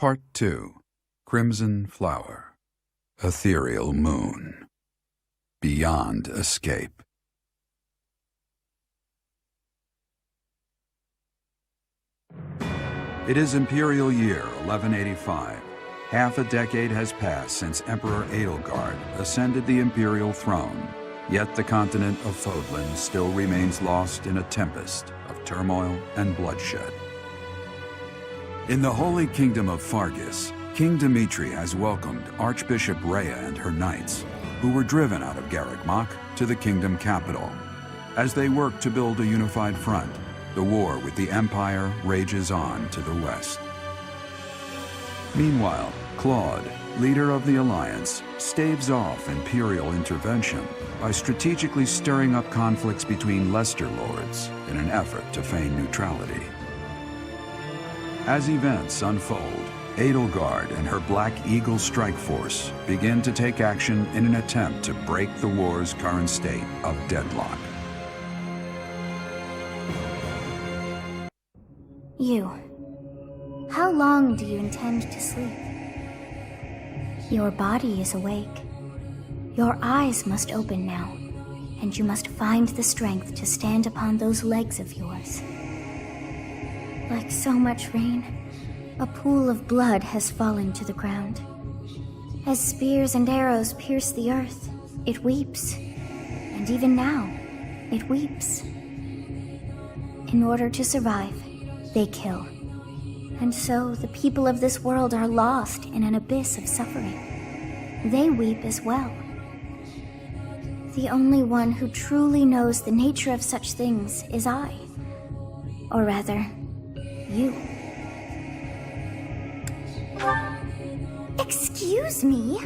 Part 2. Crimson Flower. Ethereal Moon. Beyond Escape. It is Imperial Year 1185. Half a decade has passed since Emperor Edelgard ascended the Imperial throne, yet the continent of Fodlan still remains lost in a tempest of turmoil and bloodshed. In the Holy Kingdom of Faerghus, King Dimitri has welcomed Archbishop Rhea and her knights, who were driven out of Garreg Mach to the kingdom capital. As they work to build a unified front, the war with the Empire rages on to the west. Meanwhile, Claude, leader of the Alliance, staves off Imperial intervention by strategically stirring up conflicts between Leicester lords in an effort to feign neutrality. As events unfold, Edelgard and her Black Eagle strike force begin to take action in an attempt to break the war's current state of deadlock. You. How long do you intend to sleep? Your body is awake. Your eyes must open now, and you must find the strength to stand upon those legs of yours. Like so much rain, a pool of blood has fallen to the ground. As spears and arrows pierce the earth, it weeps. And even now, it weeps. In order to survive, they kill. And so the people of this world are lost in an abyss of suffering. They weep as well. The only one who truly knows the nature of such things is I. Or rather, you. Excuse me?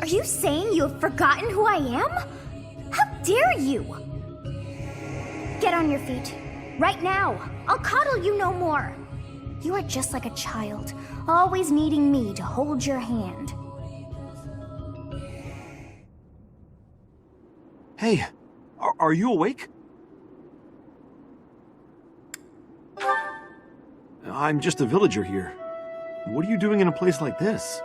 Are you saying you have forgotten who I am? How dare you? Get on your feet. Right now. I'll coddle you no more. You are just like a child, always needing me to hold your hand. Hey, are you awake? I'm just a villager here. What are you doing in a place like this?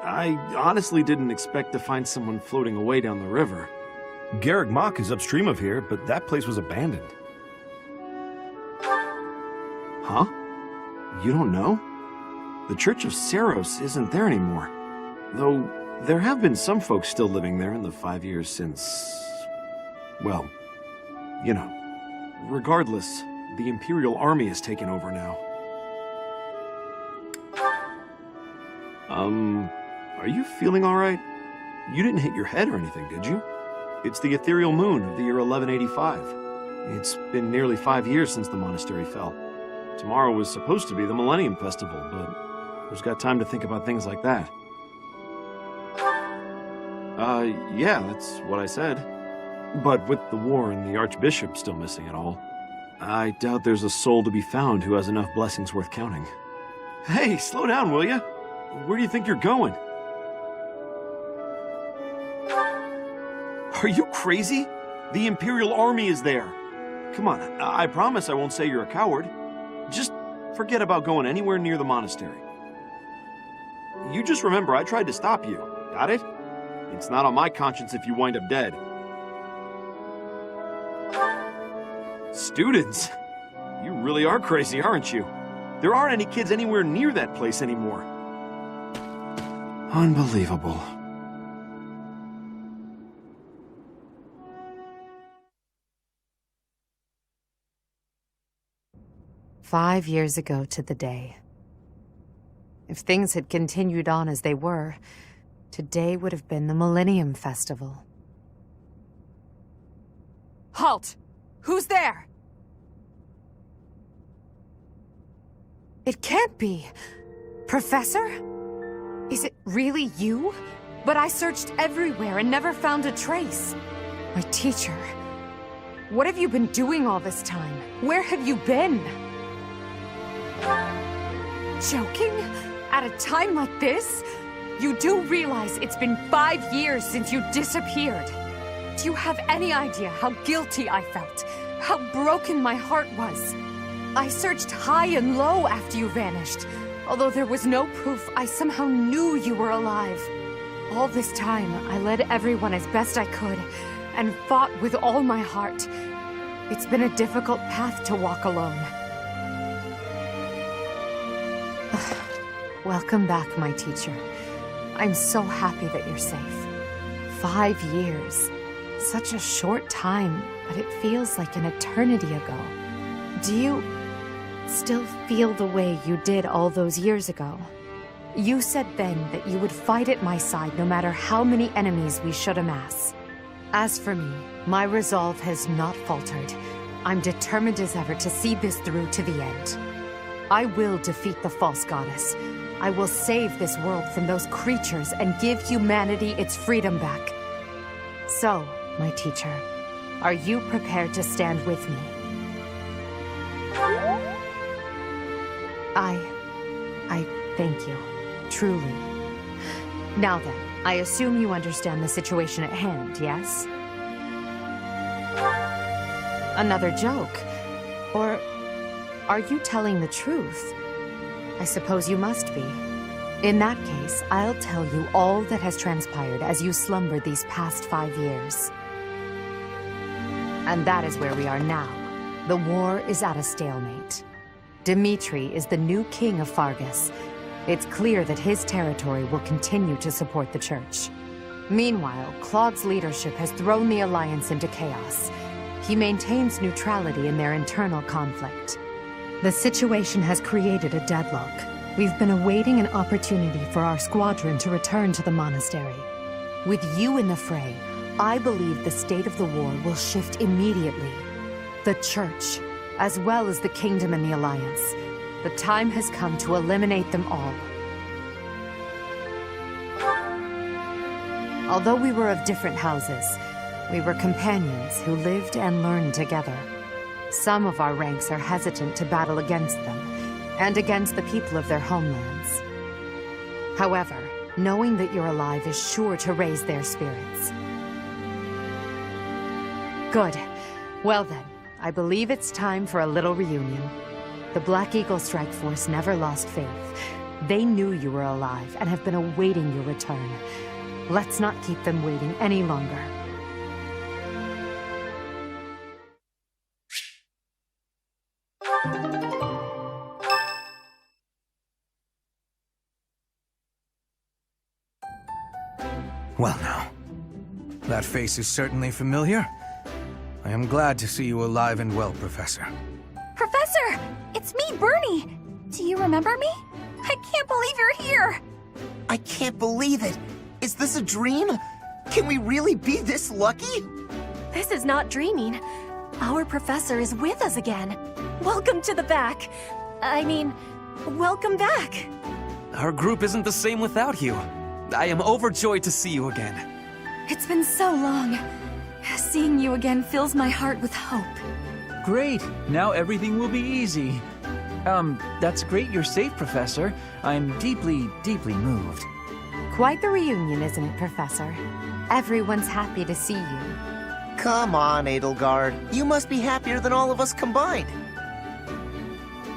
I honestly didn't expect to find someone floating away down the river. Garreg Mach is upstream of here, but that place was abandoned. Huh? You don't know? The Church of Seiros isn't there anymore. Though, there have been some folks still living there in the 5 years since... well, you know. Regardless, the Imperial Army has taken over now. Are you feeling alright? You didn't hit your head or anything, did you? It's the ethereal moon of the year 1185. It's been nearly 5 years since the monastery fell. Tomorrow was supposed to be the Millennium Festival, but who's got time to think about things like that? Yeah, that's what I said. But with the war and the Archbishop still missing it all, I doubt there's a soul to be found who has enough blessings worth counting. Hey, slow down, will ya? Where do you think you're going? Are you crazy? The Imperial Army is there. Come on, I promise I won't say you're a coward. Just forget about going anywhere near the monastery. You just remember I tried to stop you, got it? It's not on my conscience if you wind up dead. Students? You really are crazy, aren't you? There aren't any kids anywhere near that place anymore. Unbelievable. "5 years ago to the day. If things had continued on as they were, today would have been the Millennium Festival." Halt! Who's there? It can't be. Professor? Is it really you? But I searched everywhere and never found a trace. My teacher. What have you been doing all this time? Where have you been? Joking? At a time like this? You do realize it's been 5 years since you disappeared. Do you have any idea how guilty I felt? How broken my heart was? I searched high and low after you vanished. Although there was no proof, I somehow knew you were alive. All this time, I led everyone as best I could, and fought with all my heart. It's been a difficult path to walk alone. Welcome back, my teacher. I'm so happy that you're safe. 5 years. Such a short time, but it feels like an eternity ago. Do you still feel the way you did all those years ago? You said then that you would fight at my side no matter how many enemies we should amass. As for me, my resolve has not faltered. I'm determined as ever to see this through to the end. I will defeat the false goddess. I will save this world from those creatures and give humanity its freedom back. So, my teacher, are you prepared to stand with me? I thank you. Truly. Now then, I assume you understand the situation at hand, yes? Another joke? Or are you telling the truth? I suppose you must be. In that case, I'll tell you all that has transpired as you slumbered these past 5 years. And that is where we are now. The war is at a stalemate. Dimitri is the new king of Faerghus. It's clear that his territory will continue to support the Church. Meanwhile, Claude's leadership has thrown the Alliance into chaos. He maintains neutrality in their internal conflict. The situation has created a deadlock. We've been awaiting an opportunity for our squadron to return to the Monastery. With you in the fray, I believe the state of the war will shift immediately. The Church, as well as the Kingdom and the Alliance. The time has come to eliminate them all. Although we were of different houses, we were companions who lived and learned together. Some of our ranks are hesitant to battle against them, and against the people of their homelands. However, knowing that you're alive is sure to raise their spirits. Good. Well then, I believe it's time for a little reunion. The Black Eagle Strike Force never lost faith. They knew you were alive and have been awaiting your return. Let's not keep them waiting any longer. Well now, that face is certainly familiar. I am glad to see you alive and well, Professor. Professor! It's me, Bernie! Do you remember me? I can't believe you're here! I can't believe it! Is this a dream? Can we really be this lucky? This is not dreaming. Our professor is with us again. Welcome to the back. I mean, welcome back. Our group isn't the same without you. I am overjoyed to see you again. It's been so long. Seeing you again fills my heart with hope. Great. Now everything will be easy. That's great you're safe, Professor. I'm deeply, deeply moved. Quite the reunion, isn't it, Professor? Everyone's happy to see you. Come on, Edelgard. You must be happier than all of us combined.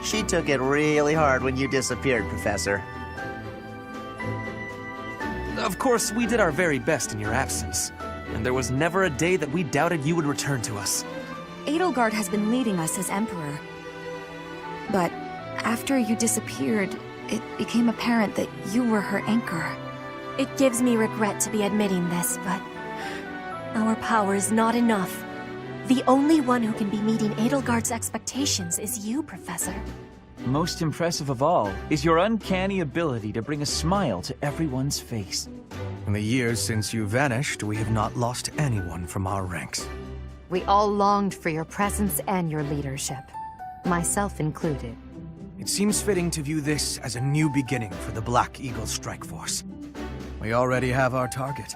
She took it really hard when you disappeared, Professor. Of course, we did our very best in your absence. And there was never a day that we doubted you would return to us. Edelgard has been leading us as Emperor. But after you disappeared, it became apparent that you were her anchor. It gives me regret to be admitting this, but our power is not enough. The only one who can be meeting Edelgard's expectations is you, Professor. Most impressive of all is your uncanny ability to bring a smile to everyone's face. In the years since you vanished, we have not lost anyone from our ranks. We all longed for your presence and your leadership, myself included. It seems fitting to view this as a new beginning for the Black Eagle Strike Force. We already have our target.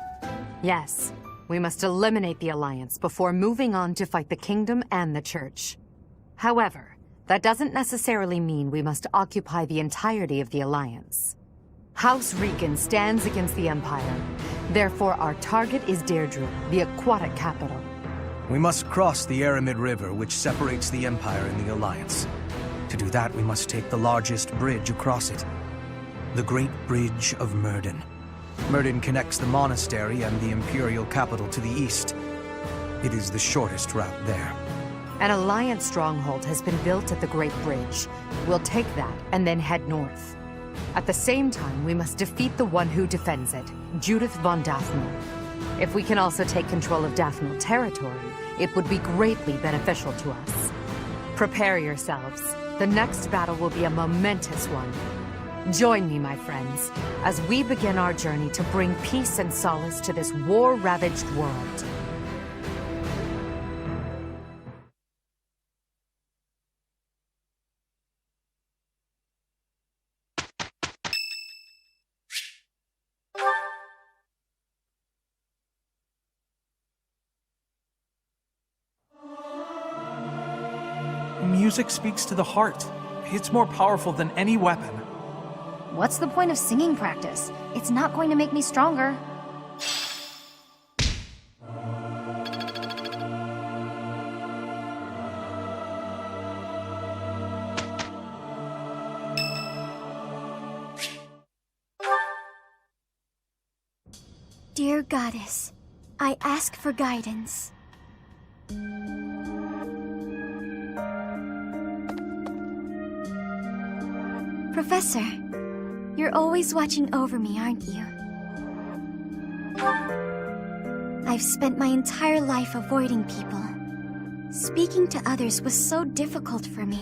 Yes, we must eliminate the Alliance before moving on to fight the Kingdom and the Church. However, that doesn't necessarily mean we must occupy the entirety of the Alliance. House Rican stands against the Empire. Therefore, our target is Deirdre, the aquatic capital. We must cross the Aramid River, which separates the Empire and the Alliance. To do that, we must take the largest bridge across it. The Great Bridge of Myrddin. Myrddin connects the Monastery and the Imperial capital to the east. It is the shortest route there. An Alliance stronghold has been built at the Great Bridge. We'll take that and then head north. At the same time, we must defeat the one who defends it, Judith von Dathmel. If we can also take control of Dathmel territory, it would be greatly beneficial to us. Prepare yourselves. The next battle will be a momentous one. Join me, my friends, as we begin our journey to bring peace and solace to this war-ravaged world. Music speaks to the heart. It's more powerful than any weapon. What's the point of singing practice? It's not going to make me stronger. Dear Goddess, I ask for guidance. Professor, you're always watching over me, aren't you? I've spent my entire life avoiding people. Speaking to others was so difficult for me,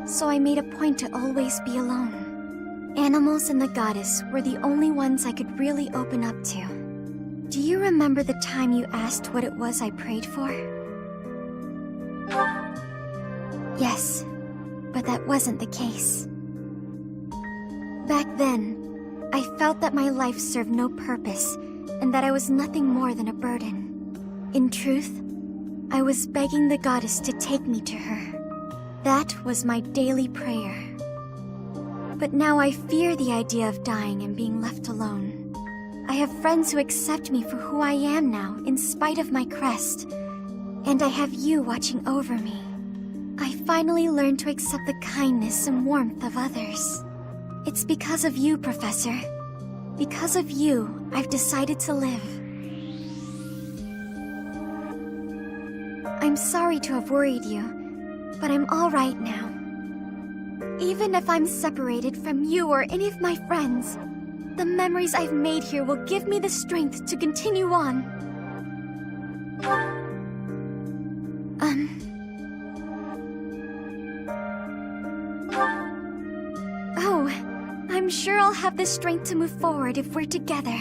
so I made a point to always be alone. Animals and the goddess were the only ones I could really open up to. Do you remember the time you asked what it was I prayed for? Yes, but that wasn't the case. Back then, I felt that my life served no purpose, and that I was nothing more than a burden. In truth, I was begging the goddess to take me to her. That was my daily prayer. But now I fear the idea of dying and being left alone. I have friends who accept me for who I am now, in spite of my crest. And I have you watching over me. I finally learned to accept the kindness and warmth of others. It's because of you, Professor. Because of you, I've decided to live. I'm sorry to have worried you, but I'm all right now. Even if I'm separated from you or any of my friends, the memories I've made here will give me the strength to continue on. Oh, I'm sure I'll have the strength to move forward if we're together.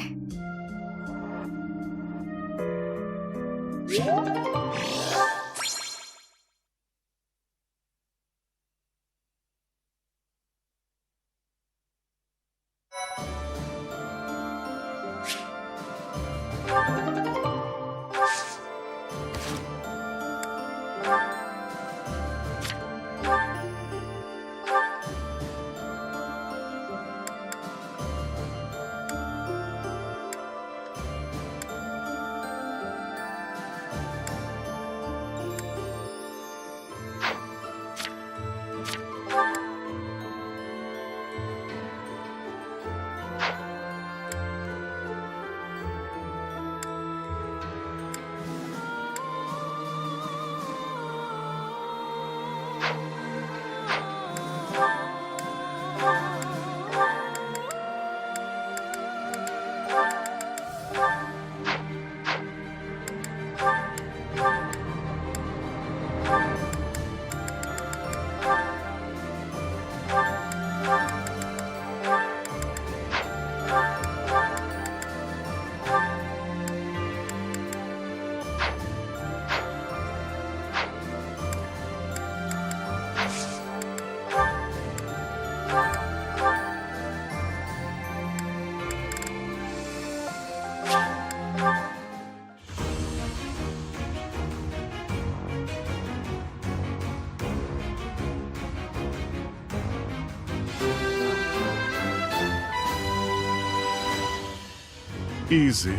Easy.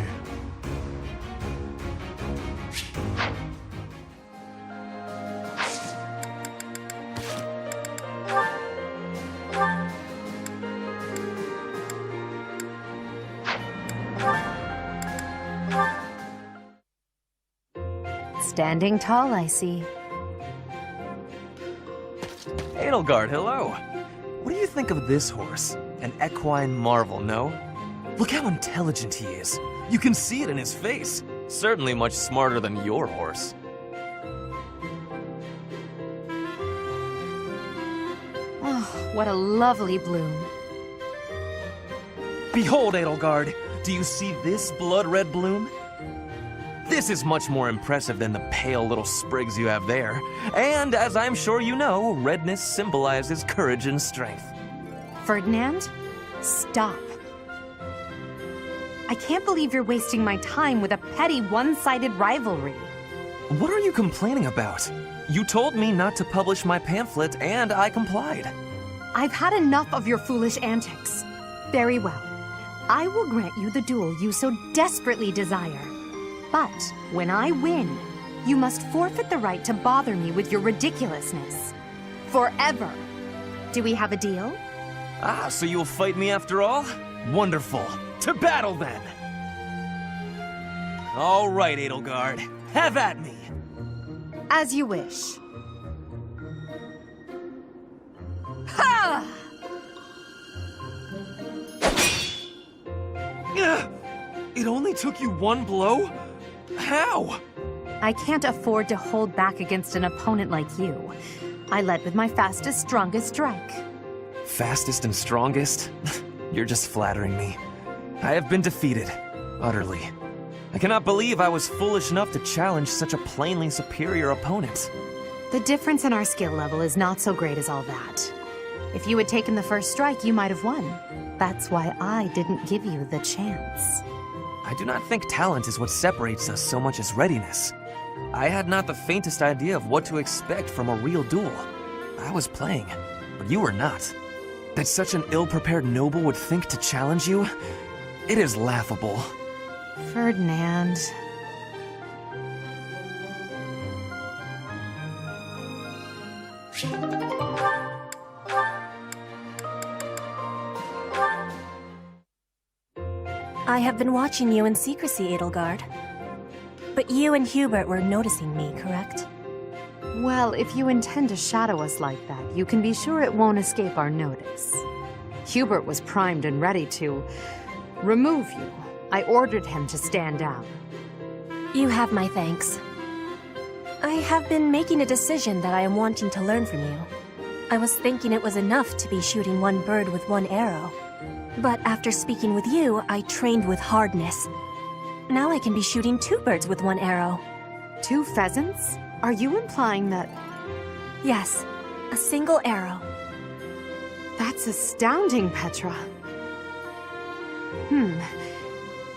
Standing tall, I see. Edelgard, hello. What do you think of this horse? An equine marvel, no? Look how intelligent he is. You can see it in his face. Certainly much smarter than your horse. Oh, what a lovely bloom. Behold, Edelgard. Do you see this blood-red bloom? This is much more impressive than the pale little sprigs you have there. And as I'm sure you know, redness symbolizes courage and strength. Ferdinand, stop. I can't believe you're wasting my time with a petty, one-sided rivalry. What are you complaining about? You told me not to publish my pamphlet, and I complied. I've had enough of your foolish antics. Very well. I will grant you the duel you so desperately desire. But when I win, you must forfeit the right to bother me with your ridiculousness. Forever. Do we have a deal? Ah, so you'll fight me after all? Wonderful. To battle, then! All right, Edelgard. Have at me! As you wish. Ha! It only took you one blow? How? I can't afford to hold back against an opponent like you. I led with my fastest, strongest strike. Fastest and strongest? You're just flattering me. I have been defeated. Utterly. I cannot believe I was foolish enough to challenge such a plainly superior opponent. The difference in our skill level is not so great as all that. If you had taken the first strike, you might have won. That's why I didn't give you the chance. I do not think talent is what separates us so much as readiness. I had not the faintest idea of what to expect from a real duel. I was playing, but you were not. That such an ill-prepared noble would think to challenge you? It is laughable. Ferdinand. I have been watching you in secrecy, Edelgard. But you and Hubert were noticing me, correct? Well, if you intend to shadow us like that, you can be sure it won't escape our notice. Hubert was primed and ready to remove you. I ordered him to stand down. You have my thanks. I have been making a decision that I am wanting to learn from you. I was thinking it was enough to be shooting one bird with one arrow. But after speaking with you, I trained with hardness. Now I can be shooting 2 birds with 1 arrow. 2 pheasants? Are you implying that... Yes, a single arrow. That's astounding, Petra.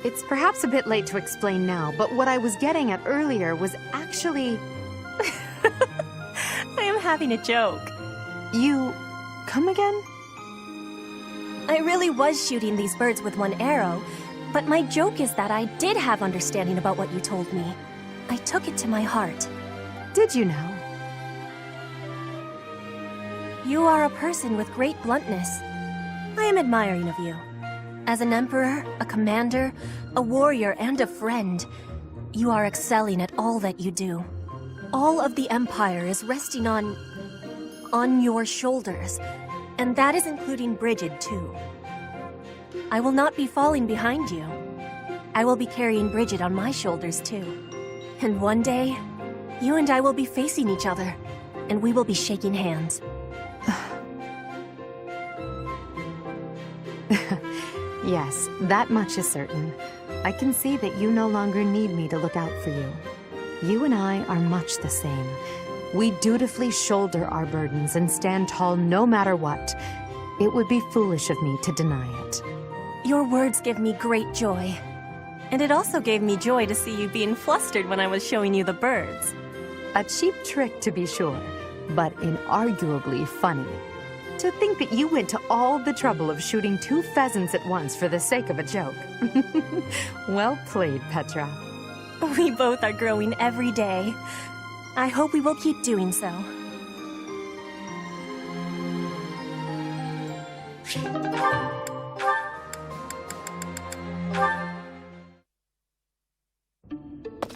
It's perhaps a bit late to explain now, but what I was getting at earlier was actually... I am having a joke. You... come again? I really was shooting these birds with 1 arrow, but my joke is that I did have understanding about what you told me. I took it to my heart. Did you know? You are a person with great bluntness. I am admiring of you. As an emperor, a commander, a warrior, and a friend, you are excelling at all that you do. All of the Empire is resting on your shoulders, and that is including Brigid, too. I will not be falling behind you. I will be carrying Brigid on my shoulders, too. And one day, you and I will be facing each other, and we will be shaking hands. Yes, that much is certain. I can see that you no longer need me to look out for you. You and I are much the same. We dutifully shoulder our burdens and stand tall no matter what. It would be foolish of me to deny it. Your words give me great joy. And it also gave me joy to see you being flustered when I was showing you the birds. A cheap trick, to be sure, but inarguably funny. To think that you went to all the trouble of shooting 2 pheasants at once for the sake of a joke. Well played, Petra. We both are growing every day. I hope we will keep doing so.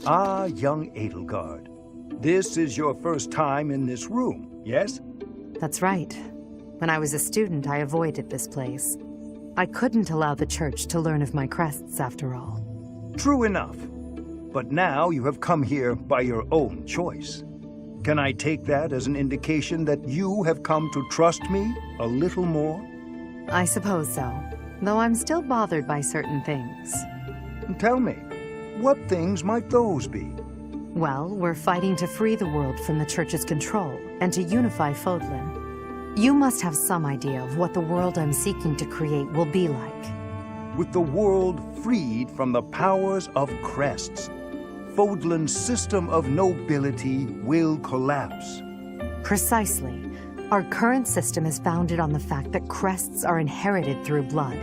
Ah, young Edelgard. This is your first time in this room, yes? That's right. When I was a student, I avoided this place. I couldn't allow the church to learn of my crests, after all. True enough. But now you have come here by your own choice. Can I take that as an indication that you have come to trust me a little more? I suppose so, though I'm still bothered by certain things. Tell me, what things might those be? Well, we're fighting to free the world from the Church's control and to unify Fodlan. You must have some idea of what the world I'm seeking to create will be like. With the world freed from the powers of crests, Fodlan's system of nobility will collapse. Precisely. Our current system is founded on the fact that crests are inherited through blood.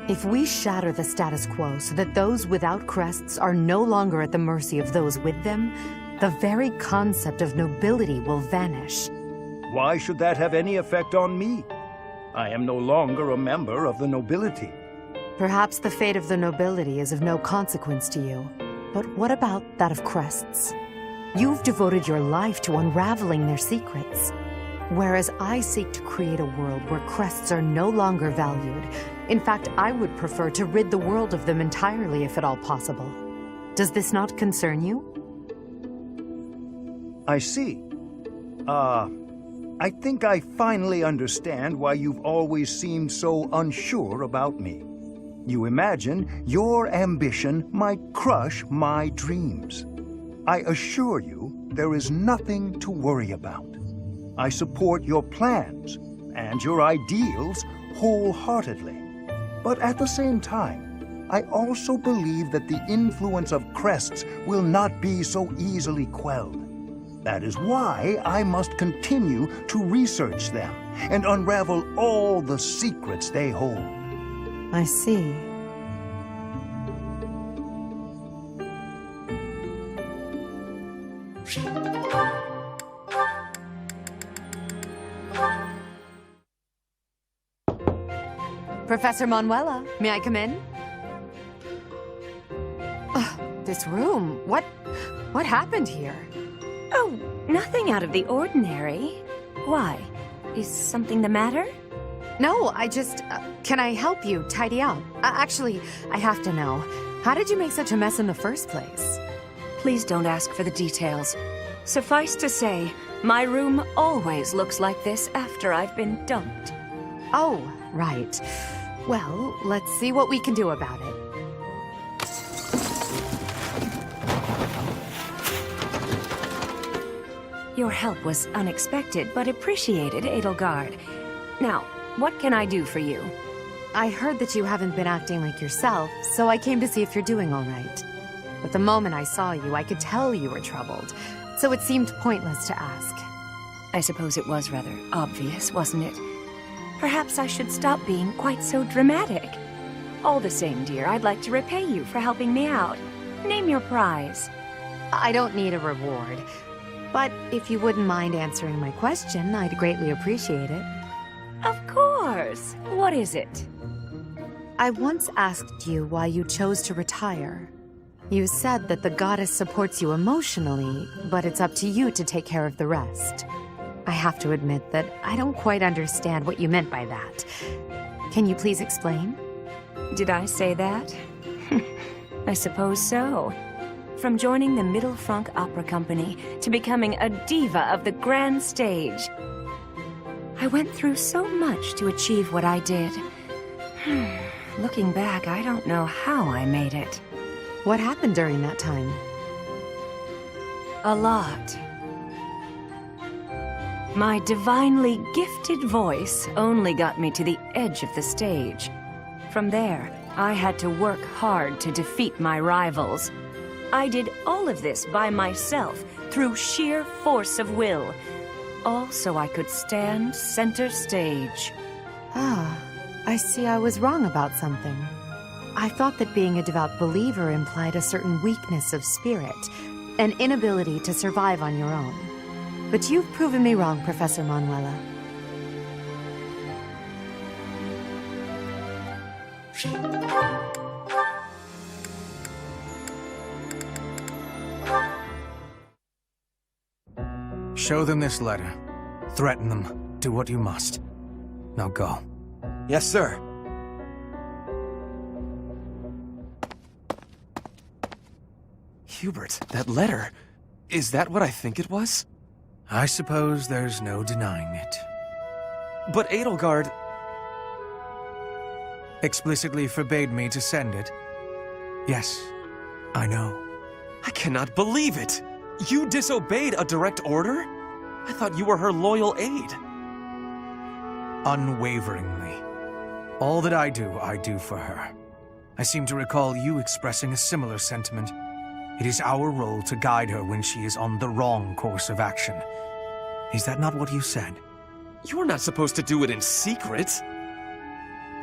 If we shatter the status quo so that those without crests are no longer at the mercy of those with them, the very concept of nobility will vanish. Why should that have any effect on me? I am no longer a member of the nobility. Perhaps the fate of the nobility is of no consequence to you. But what about that of crests? You've devoted your life to unraveling their secrets. Whereas I seek to create a world where crests are no longer valued. In fact, I would prefer to rid the world of them entirely if at all possible. Does this not concern you? I see. I think I finally understand why you've always seemed so unsure about me. You imagine your ambition might crush my dreams. I assure you, there is nothing to worry about. I support your plans and your ideals wholeheartedly. But at the same time, I also believe that the influence of crests will not be so easily quelled. That is why I must continue to research them and unravel all the secrets they hold. I see. Professor Manuela, may I come in? This room, what happened here? Oh, nothing out of the ordinary. Why? Is something the matter? No, I just... can I help you tidy up? Actually, I have to know. How did you make such a mess in the first place? Please don't ask for the details. Suffice to say, my room always looks like this after I've been dumped. Oh, right. Well, let's see what we can do about it. Your help was unexpected, but appreciated, Edelgard. Now, what can I do for you? I heard that you haven't been acting like yourself, so I came to see if you're doing all right. But the moment I saw you, I could tell you were troubled, so it seemed pointless to ask. I suppose it was rather obvious, wasn't it? Perhaps I should stop being quite so dramatic. All the same, dear, I'd like to repay you for helping me out. Name your prize. I don't need a reward. But if you wouldn't mind answering my question, I'd greatly appreciate it. Of course. What is it? I once asked you why you chose to retire. You said that the goddess supports you emotionally, but it's up to you to take care of the rest. I have to admit that I don't quite understand what you meant by that. Can you please explain? Did I say that? I suppose so. From joining the Middle Franc Opera Company to becoming a diva of the grand stage. I went through so much to achieve what I did. Looking back, I don't know how I made it. What happened during that time? A lot. My divinely gifted voice only got me to the edge of the stage. From there, I had to work hard to defeat my rivals. I did all of this by myself, through sheer force of will. All so I could stand center stage. Ah, I see I was wrong about something. I thought that being a devout believer implied a certain weakness of spirit, an inability to survive on your own. But you've proven me wrong, Professor Manuela. Show them this letter. Threaten them. Do what you must. Now go. Yes, sir. Hubert, that letter. Is that what I think it was? I suppose there's no denying it. But Edelgard... explicitly forbade me to send it. Yes, I know. I cannot believe it! You disobeyed a direct order? I thought you were her loyal aide. Unwaveringly. All that I do for her. I seem to recall you expressing a similar sentiment. It is our role to guide her when she is on the wrong course of action. Is that not what you said? You're not supposed to do it in secret.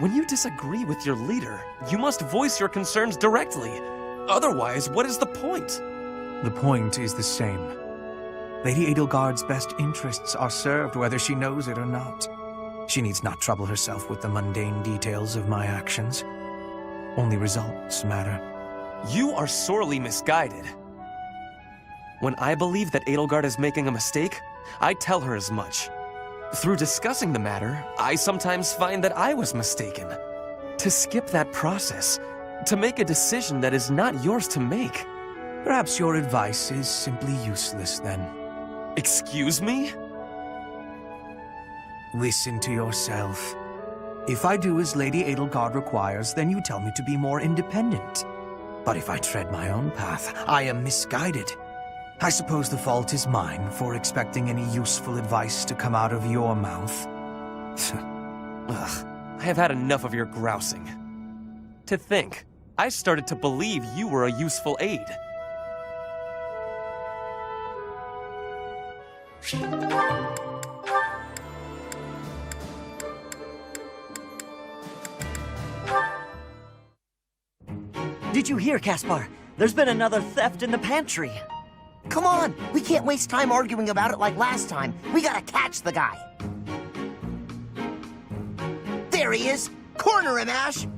When you disagree with your leader, you must voice your concerns directly. Otherwise, what is the point? The point is the same. Lady Edelgard's best interests are served whether she knows it or not. She needs not trouble herself with the mundane details of my actions. Only results matter. You are sorely misguided. When I believe that Edelgard is making a mistake, I tell her as much. Through discussing the matter, I sometimes find that I was mistaken. To skip that process, to make a decision that is not yours to make. Perhaps your advice is simply useless then. Excuse me? Listen to yourself. If I do as Lady Edelgard requires, then you tell me to be more independent. But if I tread my own path, I am misguided. I suppose the fault is mine for expecting any useful advice to come out of your mouth. Ugh, I have had enough of your grousing. To think, I started to believe you were a useful aide. Did you hear, Caspar? There's been another theft in the pantry. Come on, we can't waste time arguing about it like last time. We gotta catch the guy. There he is! Corner him, Ash!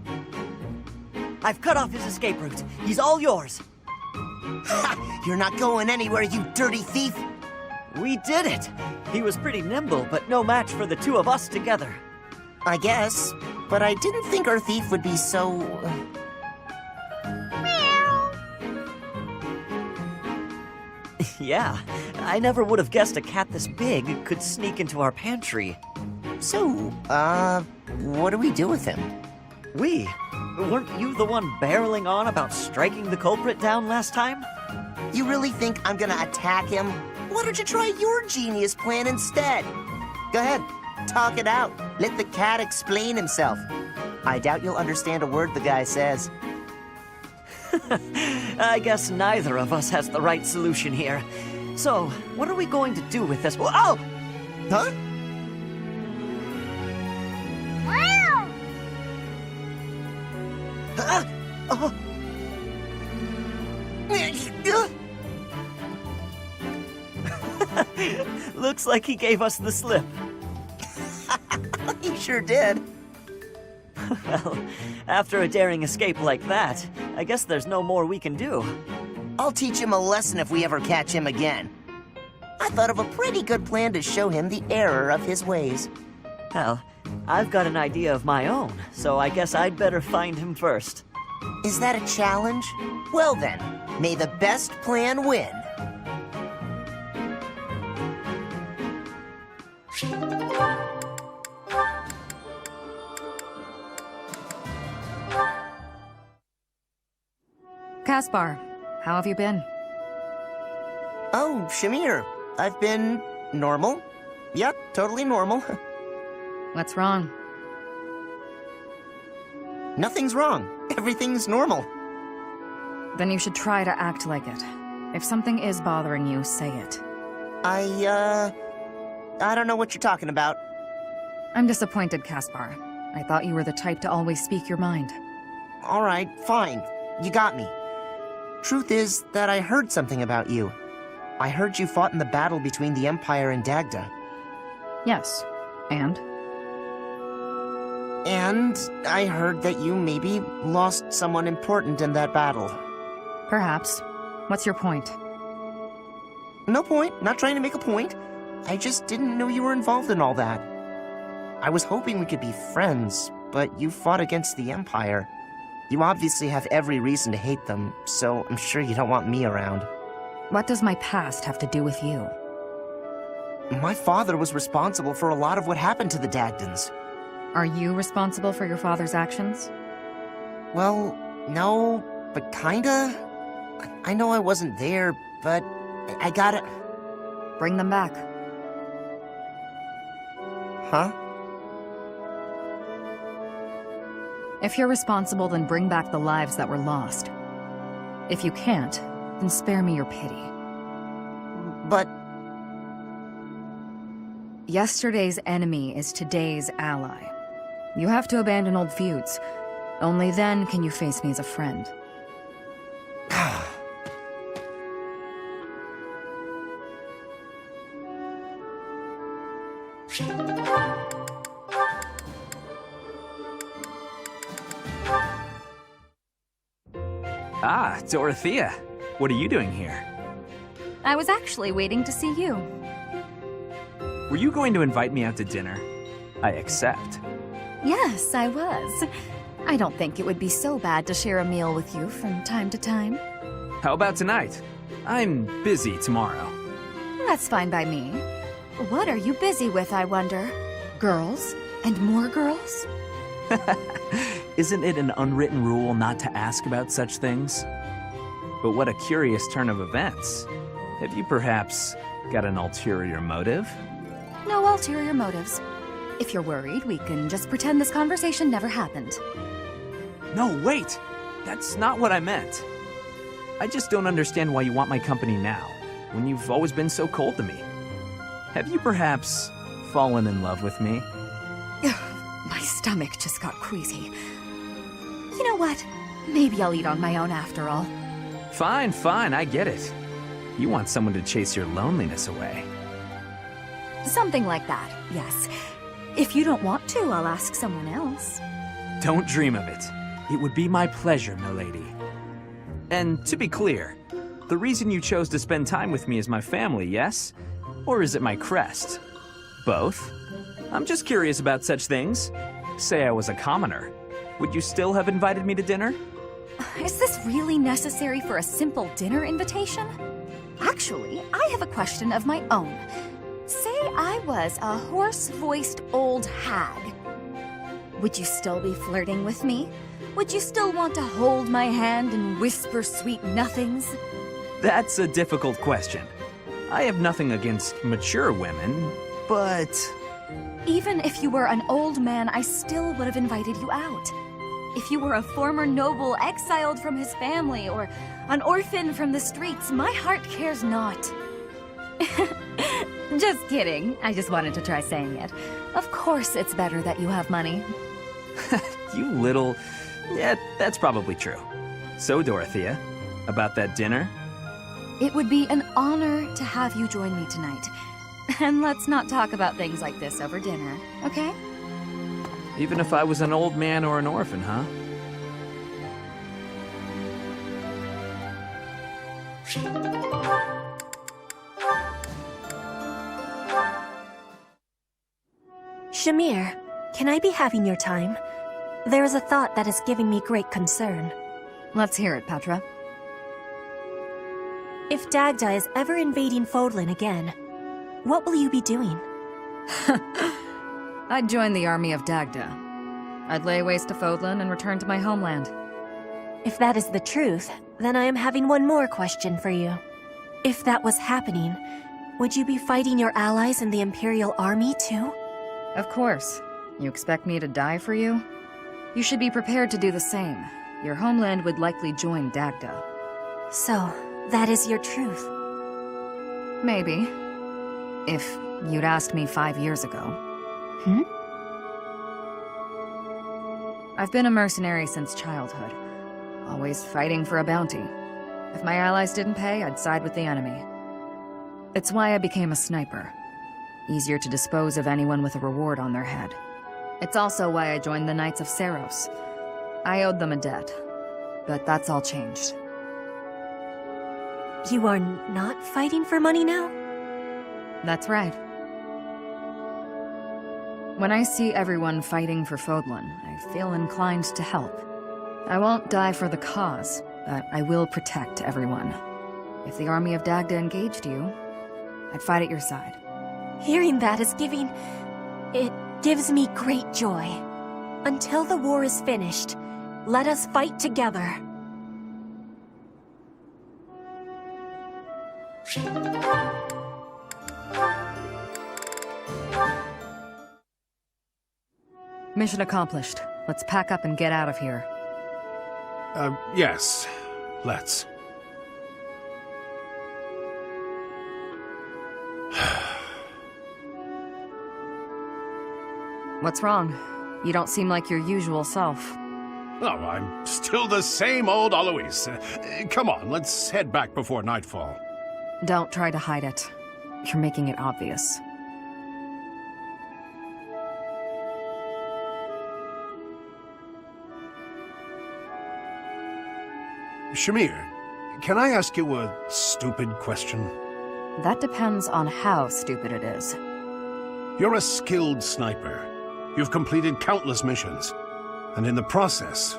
I've cut off his escape route. He's all yours. Ha! You're not going anywhere, you dirty thief! We did it! He was pretty nimble, but no match for the two of us together. I guess, but I didn't think our thief would be so... Yeah, I never would have guessed a cat this big could sneak into our pantry. So, what do we do with him? We? Weren't you the one barreling on about striking the culprit down last time? You really think I'm gonna attack him? Why don't you try your genius plan instead? Go ahead, talk it out. Let the cat explain himself. I doubt you'll understand a word the guy says. I guess neither of us has the right solution here. So, what are we going to do with this? Oh! Huh? Oh. Looks like he gave us the slip. He sure did. Well, after a daring escape like that, I guess there's no more we can do. I'll teach him a lesson if we ever catch him again. I thought of a pretty good plan to show him the error of his ways. Well, I've got an idea of my own, so I guess I'd better find him first. Is that a challenge? Well then, may the best plan win. Caspar, how have you been? Oh, Shamir, I've been normal. Yep, totally normal. What's wrong? Nothing's wrong. Everything's normal. Then you should try to act like it. If something is bothering you, say it. I don't know what you're talking about. I'm disappointed, Caspar. I thought you were the type to always speak your mind. All right, fine. You got me. Truth is that I heard something about you. I heard you fought in the battle between the Empire and Dagda. Yes. And? And I heard that you maybe lost someone important in that battle. Perhaps. What's your point? No point. Not trying to make a point. I just didn't know you were involved in all that. I was hoping we could be friends, but you fought against the Empire. You obviously have every reason to hate them, so I'm sure you don't want me around. What does my past have to do with you? My father was responsible for a lot of what happened to the Dagdans. Are you responsible for your father's actions? Well, no, but kinda. I know I wasn't there, but I gotta... Bring them back. Huh? If you're responsible, then bring back the lives that were lost. If you can't, then spare me your pity. But... Yesterday's enemy is today's ally. You have to abandon old feuds. Only then can you face me as a friend. Ah, Dorothea. What are you doing here? I was actually waiting to see you. Were you going to invite me out to dinner? I accept. Yes, I was. I don't think it would be so bad to share a meal with you from time to time. How about tonight? I'm busy tomorrow. That's fine by me. What are you busy with, I wonder? Girls? And more girls? Isn't it an unwritten rule not to ask about such things? But what a curious turn of events. Have you perhaps got an ulterior motive? No ulterior motives. If you're worried, we can just pretend this conversation never happened. No, wait! That's not what I meant. I just don't understand why you want my company now, when you've always been so cold to me. Have you perhaps fallen in love with me? My stomach just got queasy. You know what? Maybe I'll eat on my own after all. Fine, fine, I get it. You want someone to chase your loneliness away. Something like that, yes. If you don't want to, I'll ask someone else. Don't dream of it. It would be my pleasure, milady. And to be clear, the reason you chose to spend time with me is my family, yes? Or is it my crest? Both? I'm just curious about such things. Say I was a commoner. Would you still have invited me to dinner? Is this really necessary for a simple dinner invitation? Actually, I have a question of my own. Say I was a hoarse-voiced old hag. Would you still be flirting with me? Would you still want to hold my hand and whisper sweet nothings? That's a difficult question. I have nothing against mature women, but... Even if you were an old man, I still would have invited you out. If you were a former noble exiled from his family, or an orphan from the streets, my heart cares not. Just kidding. I just wanted to try saying it. Of course it's better that you have money. You little... Yeah, that's probably true. So, Dorothea, about that dinner? It would be an honor to have you join me tonight. And let's not talk about things like this over dinner, okay? Even if I was an old man or an orphan, huh? Shamir, can I be having your time? There is a thought that is giving me great concern. Let's hear it, Petra. If Dagda is ever invading Fodlan again, what will you be doing? I'd join the army of Dagda. I'd lay waste to Fodlan and return to my homeland. If that is the truth, then I am having one more question for you. If that was happening, would you be fighting your allies in the Imperial Army too? Of course. You expect me to die for you? You should be prepared to do the same. Your homeland would likely join Dagda. So, that is your truth? Maybe. If you'd asked me 5 years ago. I've been a mercenary since childhood. Always fighting for a bounty. If my allies didn't pay, I'd side with the enemy. It's why I became a sniper. Easier to dispose of anyone with a reward on their head. It's also why I joined the Knights of Seiros. I owed them a debt, but that's all changed. You are not fighting for money now? That's right. When I see everyone fighting for Fodlan, I feel inclined to help. I won't die for the cause, but I will protect everyone. If the army of Dagda engaged you, I'd fight at your side. Hearing that is it gives me great joy. Until the war is finished, let us fight together. Mission accomplished. Let's pack up and get out of here. Yes. Let's. What's wrong? You don't seem like your usual self. Oh, I'm still the same old Alois. Come on, let's head back before nightfall. Don't try to hide it. You're making it obvious. Shamir, can I ask you a stupid question? That depends on how stupid it is. You're a skilled sniper. You've completed countless missions. And in the process,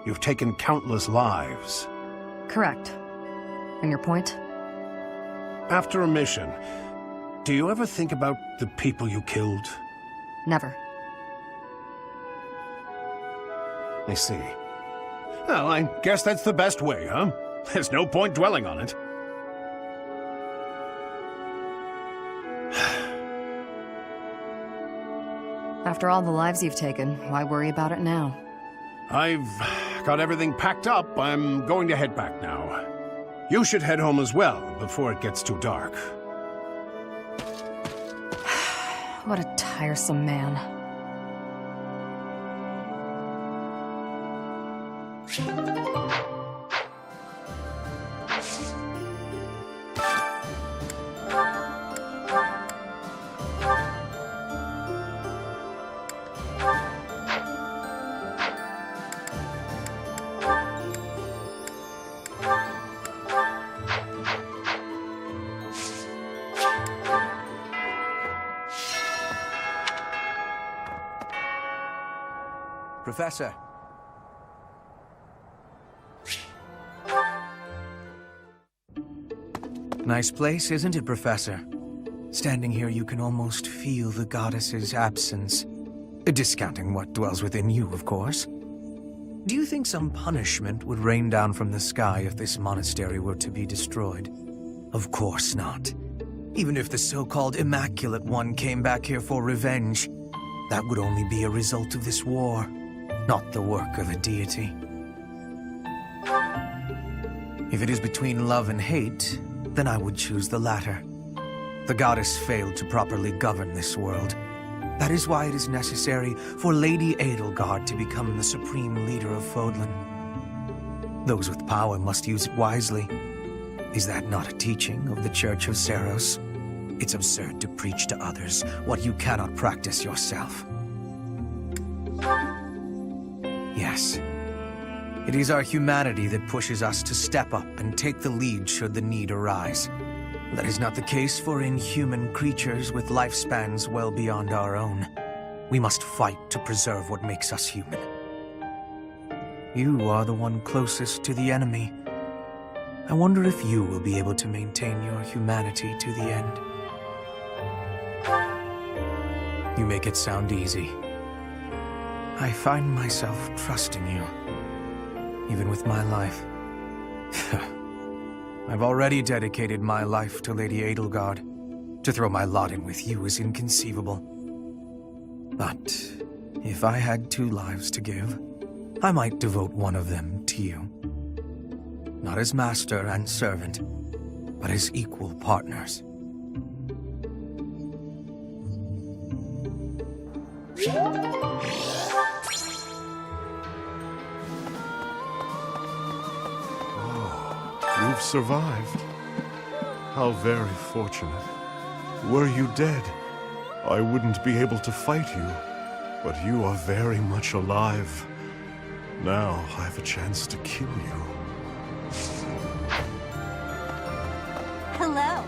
you've taken countless lives. Correct. And your point? After a mission, do you ever think about the people you killed? Never. I see. Well, I guess that's the best way, huh? There's no point dwelling on it. After all the lives you've taken, why worry about it now? I've got everything packed up. I'm going to head back now. You should head home as well, before it gets too dark. What a tiresome man. Professor. Nice place, isn't it, Professor? Standing here, you can almost feel the goddess's absence. Discounting what dwells within you, of course. Do you think some punishment would rain down from the sky if this monastery were to be destroyed? Of course not. Even if the so-called Immaculate One came back here for revenge, that would only be a result of this war, not the work of a deity. If it is between love and hate, then I would choose the latter. The goddess failed to properly govern this world. That is why it is necessary for Lady Edelgard to become the supreme leader of Fodlan. Those with power must use it wisely. Is that not a teaching of the Church of Seiros? It's absurd to preach to others what you cannot practice yourself. Yes. It is our humanity that pushes us to step up and take the lead should the need arise. That is not the case for inhuman creatures with lifespans well beyond our own. We must fight to preserve what makes us human. You are the one closest to the enemy. I wonder if you will be able to maintain your humanity to the end. You make it sound easy. I find myself trusting you, even with my life. I've already dedicated my life to Lady Edelgard. To throw my lot in with you is inconceivable. But if I had 2 lives to give, I might devote one of them to you. Not as master and servant, but as equal partners. You've survived. How very fortunate. Were you dead, I wouldn't be able to fight you. But you are very much alive. Now I have a chance to kill you. Hello.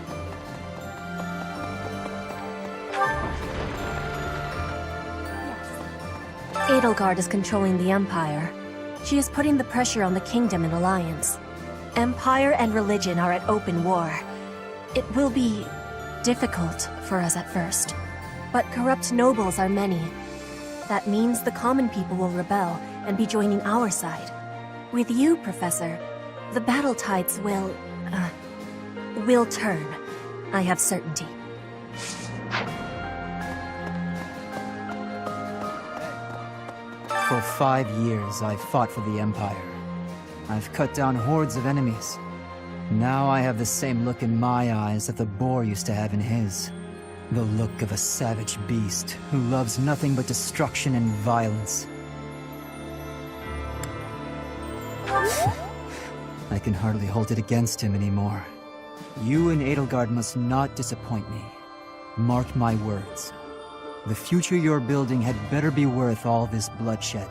Edelgard is controlling the Empire. She is putting the pressure on the Kingdom and Alliance. Empire and religion are at open war. It will be difficult for us at first. But corrupt nobles are many. That means the common people will rebel and be joining our side. With you, Professor, the battle tides will turn. I have certainty. For 5 years, I've fought for the Empire. I've cut down hordes of enemies. Now I have the same look in my eyes that the boar used to have in his. The look of a savage beast who loves nothing but destruction and violence. I can hardly hold it against him anymore. You and Edelgard must not disappoint me. Mark my words. The future you're building had better be worth all this bloodshed.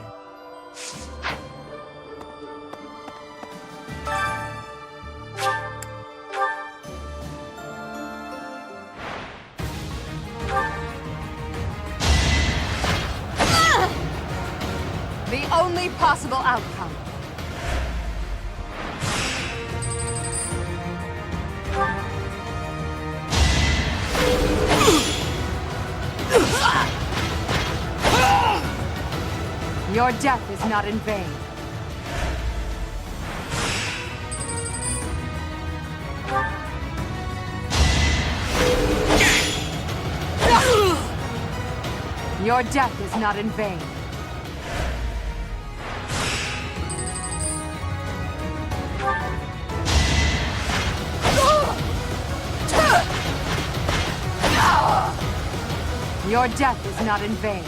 The only possible outcome. Your death is not in vain. Your death is not in vain. Your death is not in vain.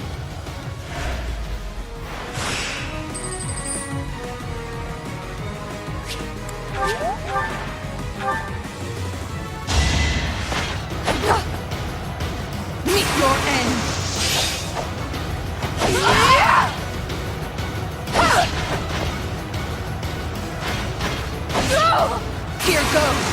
Meet your end. Here goes.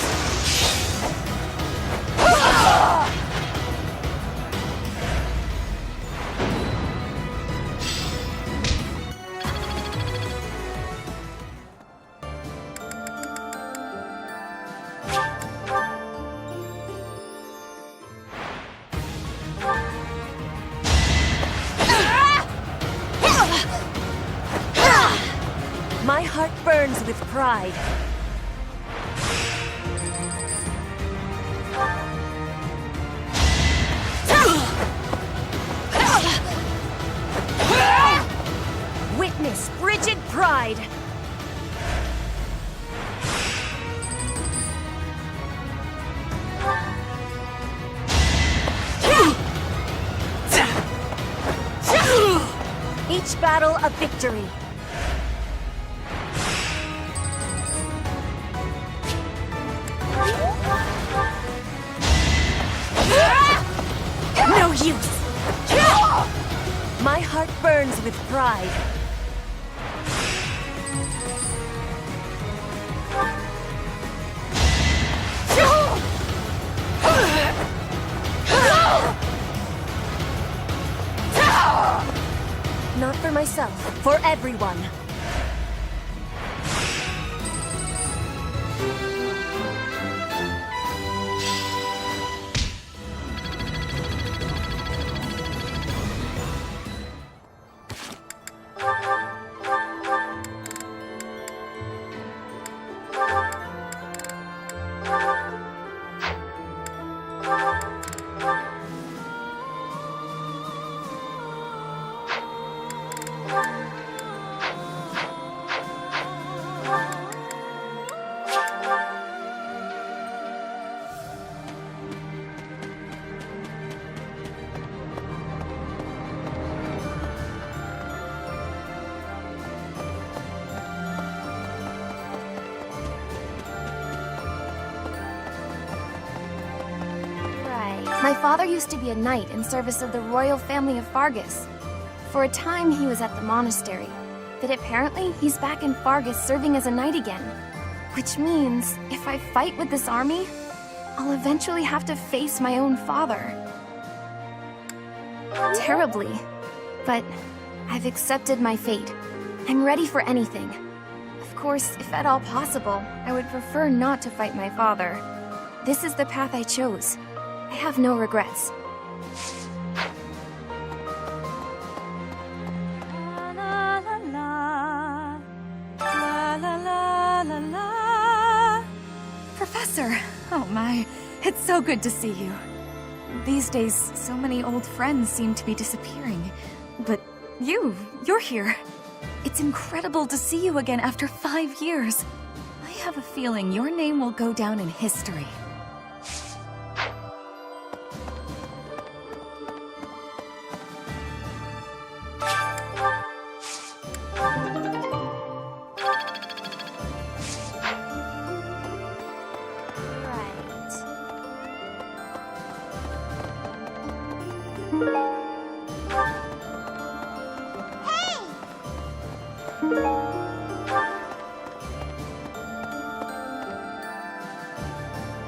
My heart burns with pride. Witness frigid pride. Each battle a victory. No use! My heart burns with pride. Not for myself, for everyone. My father used to be a knight in service of the royal family of Faerghus. For a time, he was at the Monastery, but apparently he's back in Faerghus serving as a knight again. Which means, if I fight with this army, I'll eventually have to face my own father. Terribly, but I've accepted my fate. I'm ready for anything. Of course, if at all possible, I would prefer not to fight my father. This is the path I chose. I have no regrets. Professor! Oh my, it's so good to see you. These days, so many old friends seem to be disappearing. But you're here. It's incredible to see you again after 5 years. I have a feeling your name will go down in history.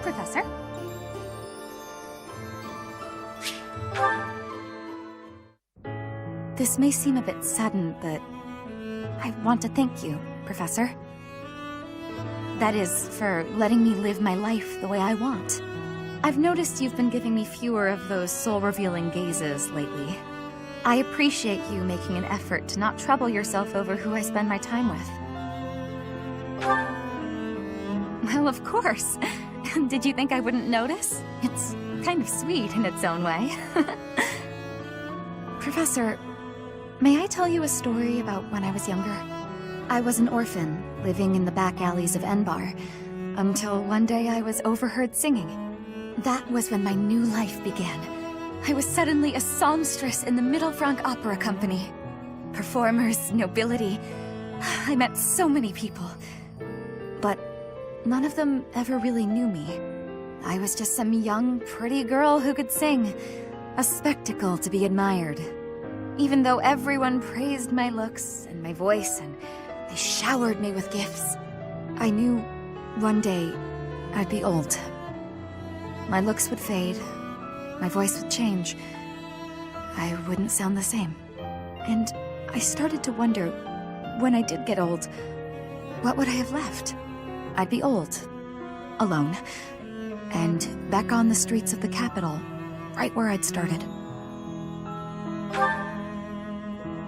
Professor? This may seem a bit sudden, but I want to thank you, Professor. That is, for letting me live my life the way I want. I've noticed you've been giving me fewer of those soul-revealing gazes lately. I appreciate you making an effort to not trouble yourself over who I spend my time with. Well, of course. Did you think I wouldn't notice? It's kind of sweet in its own way. Professor, may I tell you a story about when I was younger? I was an orphan, living in the back alleys of Enbar, until one day I was overheard singing. That was when my new life began. I was suddenly a songstress in the Middle Franc Opera Company. Performers, nobility. I met so many people. But none of them ever really knew me. I was just some young, pretty girl who could sing. A spectacle to be admired. Even though everyone praised my looks and my voice, and they showered me with gifts, I knew one day I'd be old. My looks would fade, my voice would change. I wouldn't sound the same. And I started to wonder, when I did get old, what would I have left? I'd be old, alone, and back on the streets of the capital, right where I'd started.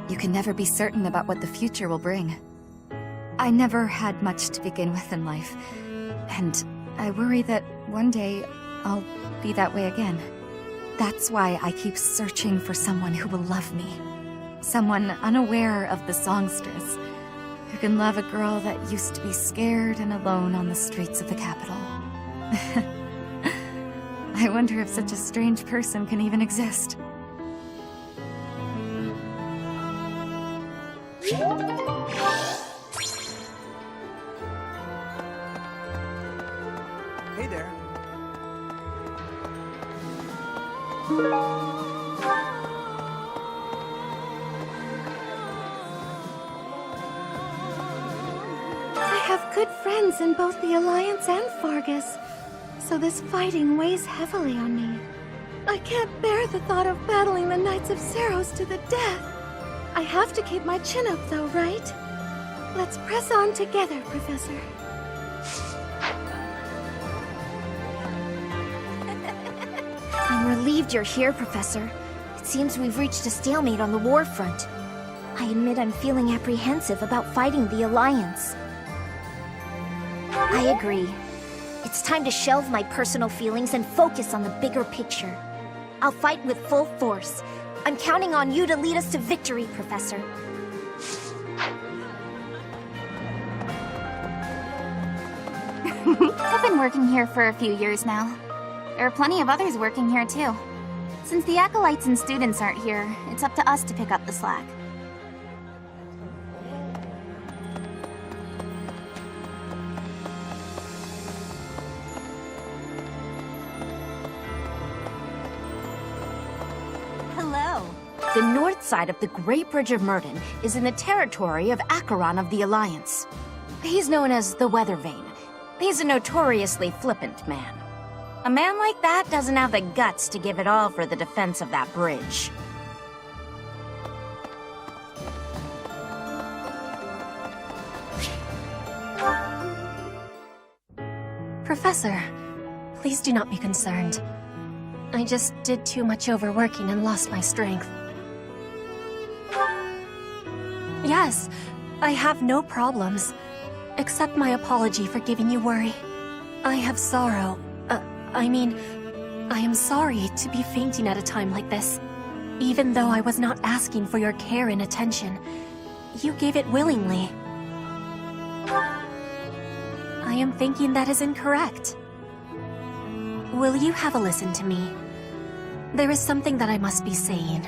You can never be certain about what the future will bring. I never had much to begin with in life, and I worry that one day I'll be that way again. That's why I keep searching for someone who will love me. Someone unaware of the songstress, who can love a girl that used to be scared and alone on the streets of the capital. I wonder if such a strange person can even exist. Hey there. I have good friends in both the Alliance and Faerghus, so this fighting weighs heavily on me. I can't bear the thought of battling the Knights of Seiros to the death. I have to keep my chin up though, right? Let's press on together, Professor. I'm relieved you're here, Professor. It seems we've reached a stalemate on the war front. I admit I'm feeling apprehensive about fighting the Alliance. I agree. It's time to shelve my personal feelings and focus on the bigger picture. I'll fight with full force. I'm counting on you to lead us to victory, Professor. I've been working here for a few years now. There are plenty of others working here too. Since the acolytes and students aren't here, it's up to us to pick up the slack. Hello. The north side of the Great Bridge of Myrden is in the territory of Acheron of the Alliance. He's known as the Weather Vane. He's a notoriously flippant man. A man like that doesn't have the guts to give it all for the defense of that bridge. Professor, please do not be concerned. I just did too much overworking and lost my strength. Yes, I have no problems. Accept my apology for giving you worry. I have sorrow. I am sorry to be fainting at a time like this. Even though I was not asking for your care and attention, you gave it willingly. I am thinking that is incorrect. Will you have a listen to me? There is something that I must be saying.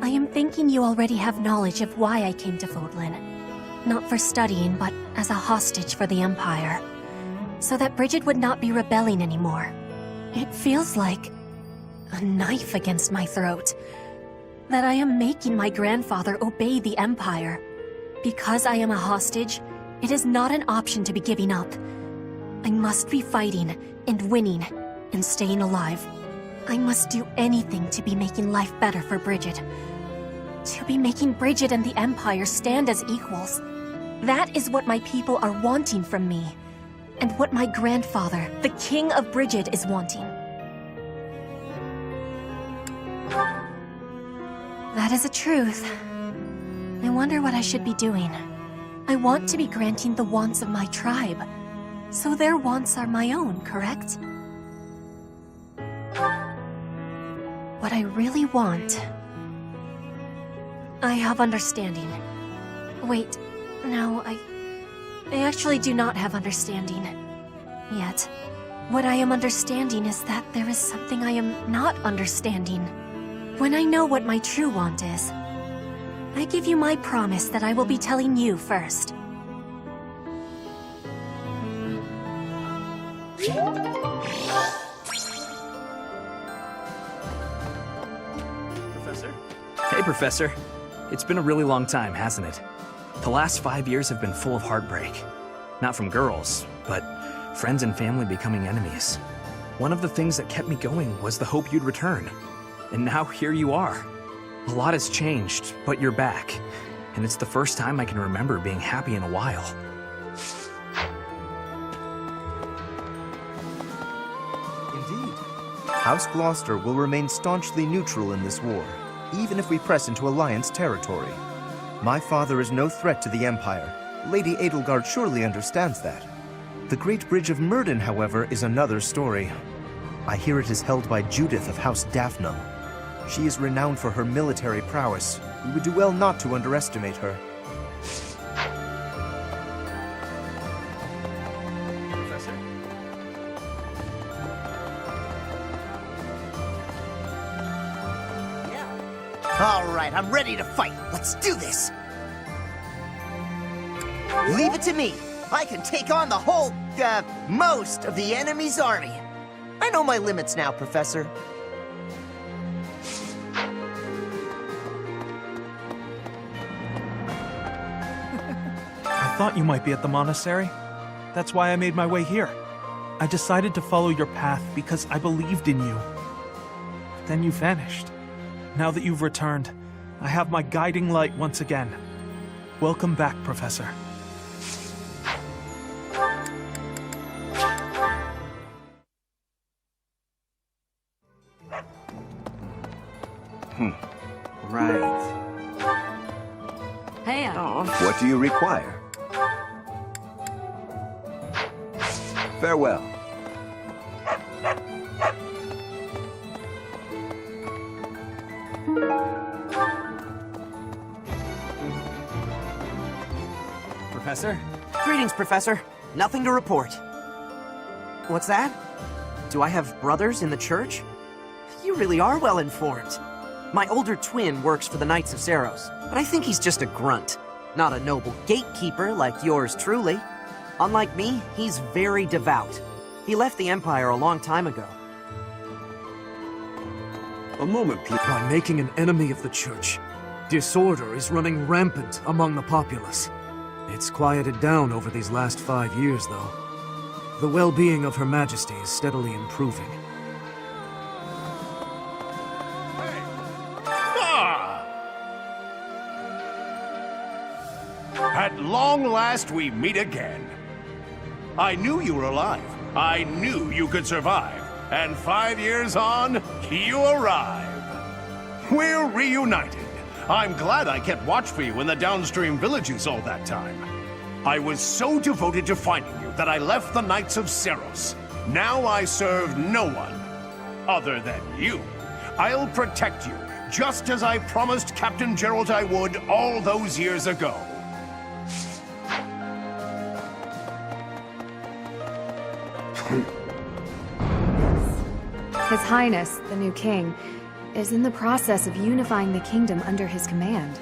I am thinking you already have knowledge of why I came to Fodlan. Not for studying, but as a hostage for the Empire. So that Bridget would not be rebelling anymore. It feels like a knife against my throat. That I am making my grandfather obey the Empire. Because I am a hostage, it is not an option to be giving up. I must be fighting, and winning, and staying alive. I must do anything to be making life better for Bridget. To be making Bridget and the Empire stand as equals. That is what my people are wanting from me. And what my grandfather, the King of Bridget, is wanting. That is a truth. I wonder what I should be doing. I want to be granting the wants of my tribe. So their wants are my own, correct? What I really want... I have understanding. Wait, no, I actually do not have understanding. Yet. What I am understanding is that there is something I am not understanding. When I know what my true want is, I give you my promise that I will be telling you first. Professor? Hey, Professor. It's been a really long time, hasn't it? The last 5 years have been full of heartbreak. Not from girls, but friends and family becoming enemies. One of the things that kept me going was the hope you'd return. And now here you are. A lot has changed, but you're back. And it's the first time I can remember being happy in a while. House Gloucester will remain staunchly neutral in this war, even if we press into Alliance territory. My father is no threat to the Empire. Lady Edelgard surely understands that. The Great Bridge of Myrddin, however, is another story. I hear it is held by Judith of House Daphne. She is renowned for her military prowess. We would do well not to underestimate her. Professor? All right, I'm ready to fight. Let's do this. Leave it to me. I can take on the whole, most of the enemy's army. I know my limits now, Professor. I thought you might be at the monastery. That's why I made my way here. I decided to follow your path because I believed in you. Then you vanished. Now that you've returned, I have my guiding light once again. Welcome back, Professor. Right. Hey, What do you require? Farewell. Professor? Greetings, Professor. Nothing to report. What's that? Do I have brothers in the church? You really are well informed. My older twin works for the Knights of Seiros, but I think he's just a grunt, not a noble gatekeeper like yours truly. Unlike me, he's very devout. He left the Empire a long time ago. A moment, please. By making an enemy of the Church, disorder is running rampant among the populace. It's quieted down over these last 5 years, though. The well-being of Her Majesty is steadily improving. At long last we meet again. I knew you were alive. I knew you could survive. And 5 years on, you arrive. We're reunited. I'm glad I kept watch for you in the downstream villages all that time. I was so devoted to finding you that I left the Knights of Seiros. Now I serve no one other than you. I'll protect you, just as I promised Captain Gerald I would all those years ago. His Highness, the new king, is in the process of unifying the kingdom under his command.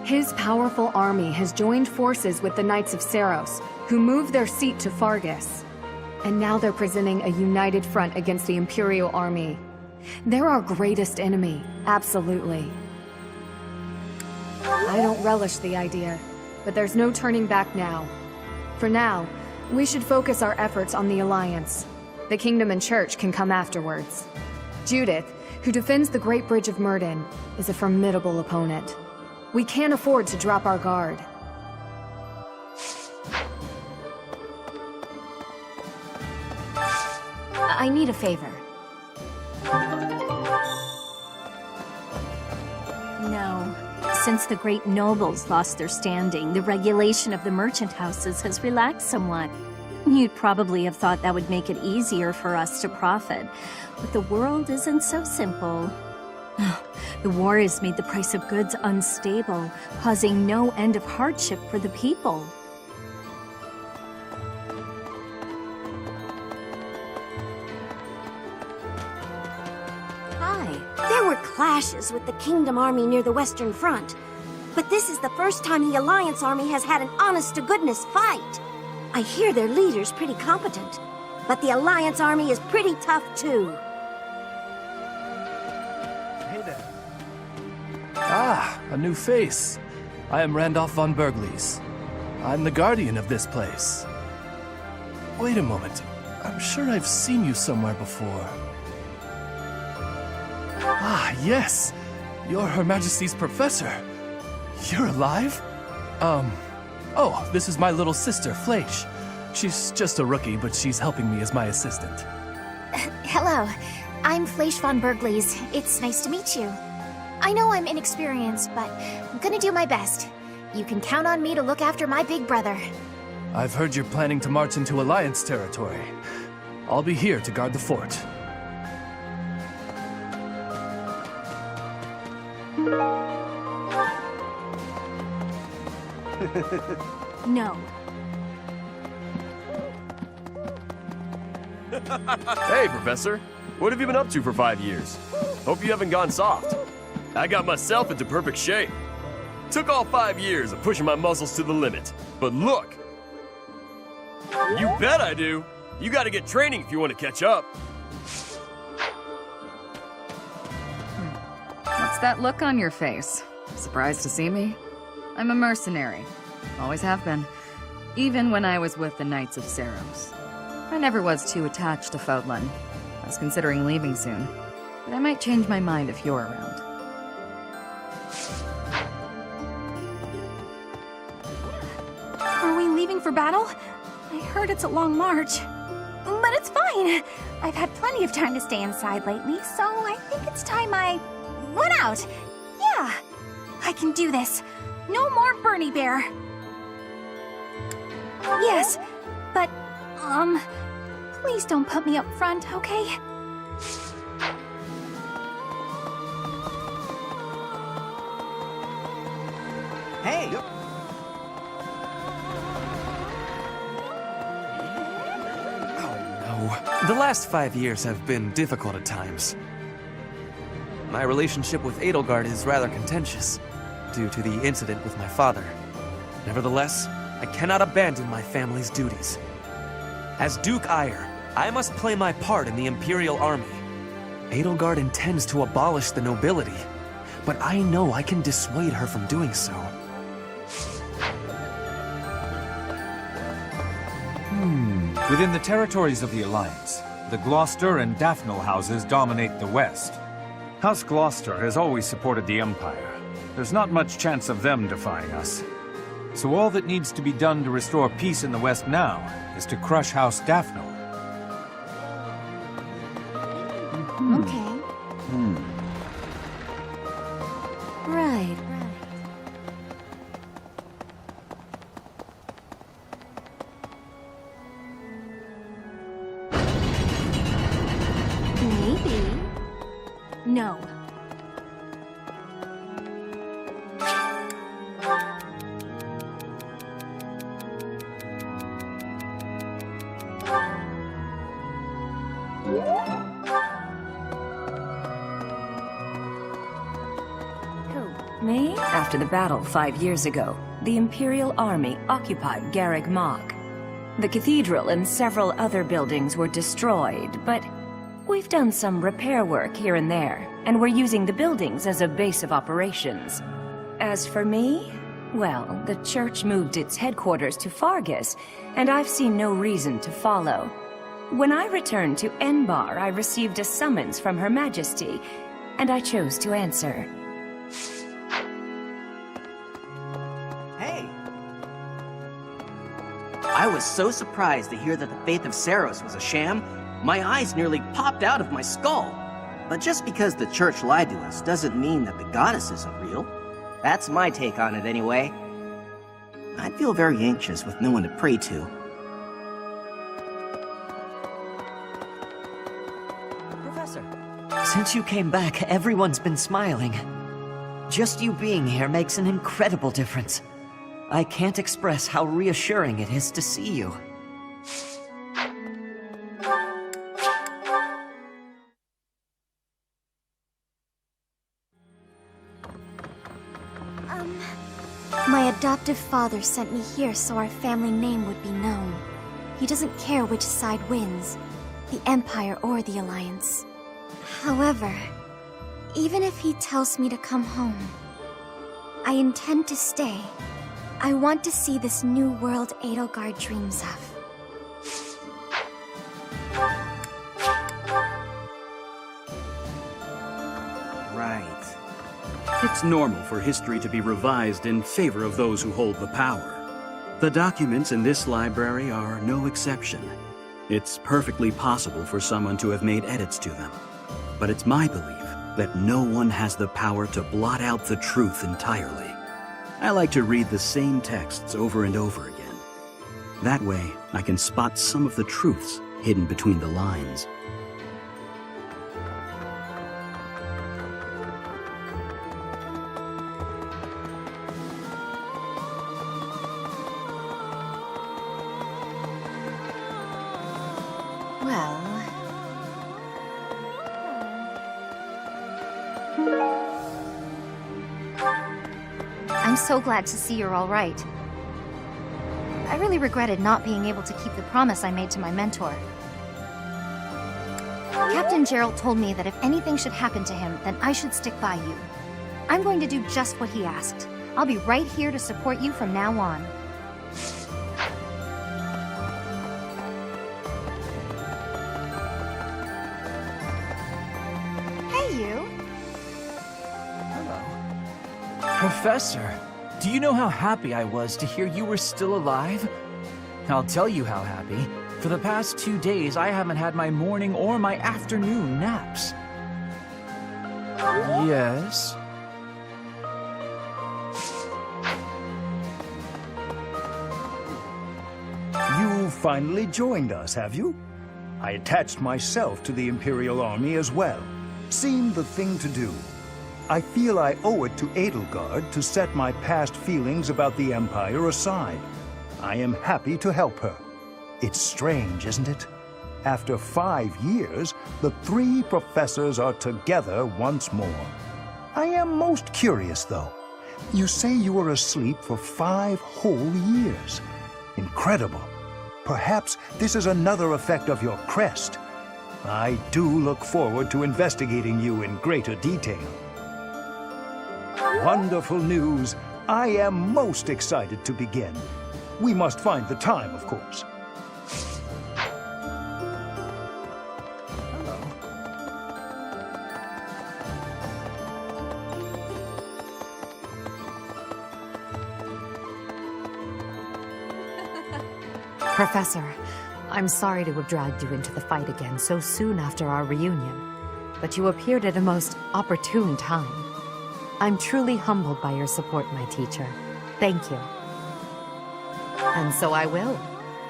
His powerful army has joined forces with the Knights of Seiros, who moved their seat to Faerghus. And now they're presenting a united front against the Imperial army. They're our greatest enemy, absolutely. I don't relish the idea, but there's no turning back now. For now, we should focus our efforts on the Alliance. The Kingdom and Church can come afterwards. Judith, who defends the Great Bridge of Myrden, is a formidable opponent. We can't afford to drop our guard. I need a favor. No. Since the great nobles lost their standing, the regulation of the merchant houses has relaxed somewhat. You'd probably have thought that would make it easier for us to profit, but the world isn't so simple. The war has made the price of goods unstable, causing no end of hardship for the people. There were clashes with the Kingdom Army near the Western Front, but this is the first time the Alliance Army has had an honest-to-goodness fight. I hear their leader's pretty competent, but the Alliance Army is pretty tough too. Hey there. Ah, a new face. I am Randolph von Berglies. I'm the guardian of this place. Wait a moment. I'm sure I've seen you somewhere before. Ah, yes! You're Her Majesty's professor. You're alive? Oh, this is my little sister, Fleisch. She's just a rookie, but she's helping me as my assistant. Hello, I'm Fleisch von Berglies. It's nice to meet you. I know I'm inexperienced, but I'm gonna do my best. You can count on me to look after my big brother. I've heard you're planning to march into Alliance territory. I'll be here to guard the fort. No. Hey, Professor. What have you been up to for 5 years? Hope you haven't gone soft. I got myself into perfect shape. Took all 5 years of pushing my muscles to the limit. But look! You bet I do! You gotta get training if you want to catch up. What's that look on your face? Surprised to see me? I'm a mercenary. Always have been. Even when I was with the Knights of Seiros. I never was too attached to Fodlan. I was considering leaving soon. But I might change my mind if you're around. Are we leaving for battle? I heard it's a long march. But it's fine. I've had plenty of time to stay inside lately, so I think it's time I went out. Yeah, I can do this. No more Bernie Bear. Yes, but, please don't put me up front, okay? Hey! The last 5 years have been difficult at times. My relationship with Edelgard is rather contentious, due to the incident with my father. Nevertheless, I cannot abandon my family's duties. As Duke Eyre, I must play my part in the Imperial Army. Edelgard intends to abolish the nobility, but I know I can dissuade her from doing so. Within the territories of the Alliance, the Gloucester and Daphnel houses dominate the West. House Gloucester has always supported the Empire. There's not much chance of them defying us. So all that needs to be done to restore peace in the West now is to crush House Daphnel. Okay. Right. Maybe. No. Me? After the battle 5 years ago, the Imperial Army occupied Garreg Mach. The cathedral and several other buildings were destroyed, but we've done some repair work here and there, and we're using the buildings as a base of operations. As for me, well, the church moved its headquarters to Faerghus, and I've seen no reason to follow. When I returned to Enbar, I received a summons from Her Majesty, and I chose to answer. I was so surprised to hear that the faith of Seiros was a sham, my eyes nearly popped out of my skull. But just because the church lied to us doesn't mean that the goddess isn't real. That's my take on it anyway. I'd feel very anxious with no one to pray to. Professor, since you came back, everyone's been smiling. Just you being here makes an incredible difference. I can't express how reassuring it is to see you. My adoptive father sent me here so our family name would be known. He doesn't care which side wins, the Empire or the Alliance. However, even if he tells me to come home, I intend to stay. I want to see this new world Edelgard dreams of. Right. It's normal for history to be revised in favor of those who hold the power. The documents in this library are no exception. It's perfectly possible for someone to have made edits to them. But it's my belief that no one has the power to blot out the truth entirely. I like to read the same texts over and over again. That way, I can spot some of the truths hidden between the lines. Well... I'm so glad to see you're all right. I really regretted not being able to keep the promise I made to my mentor. Captain Gerald told me that if anything should happen to him, then I should stick by you. I'm going to do just what he asked. I'll be right here to support you from now on. Hey, you! Professor, do you know how happy I was to hear you were still alive? I'll tell you how happy. For the past 2 days, I haven't had my morning or my afternoon naps. Yes? You finally joined us, have you? I attached myself to the Imperial Army as well. Seemed the thing to do. I feel I owe it to Edelgard to set my past feelings about the Empire aside. I am happy to help her. It's strange, isn't it? After 5 years, the 3 professors are together once more. I am most curious, though. You say you were asleep for 5 whole years. Incredible. Perhaps this is another effect of your crest. I do look forward to investigating you in greater detail. Wonderful news. I am most excited to begin. We must find the time, of course. Professor, I'm sorry to have dragged you into the fight again so soon after our reunion, but you appeared at a most opportune time. I'm truly humbled by your support, my teacher. Thank you. And so I will.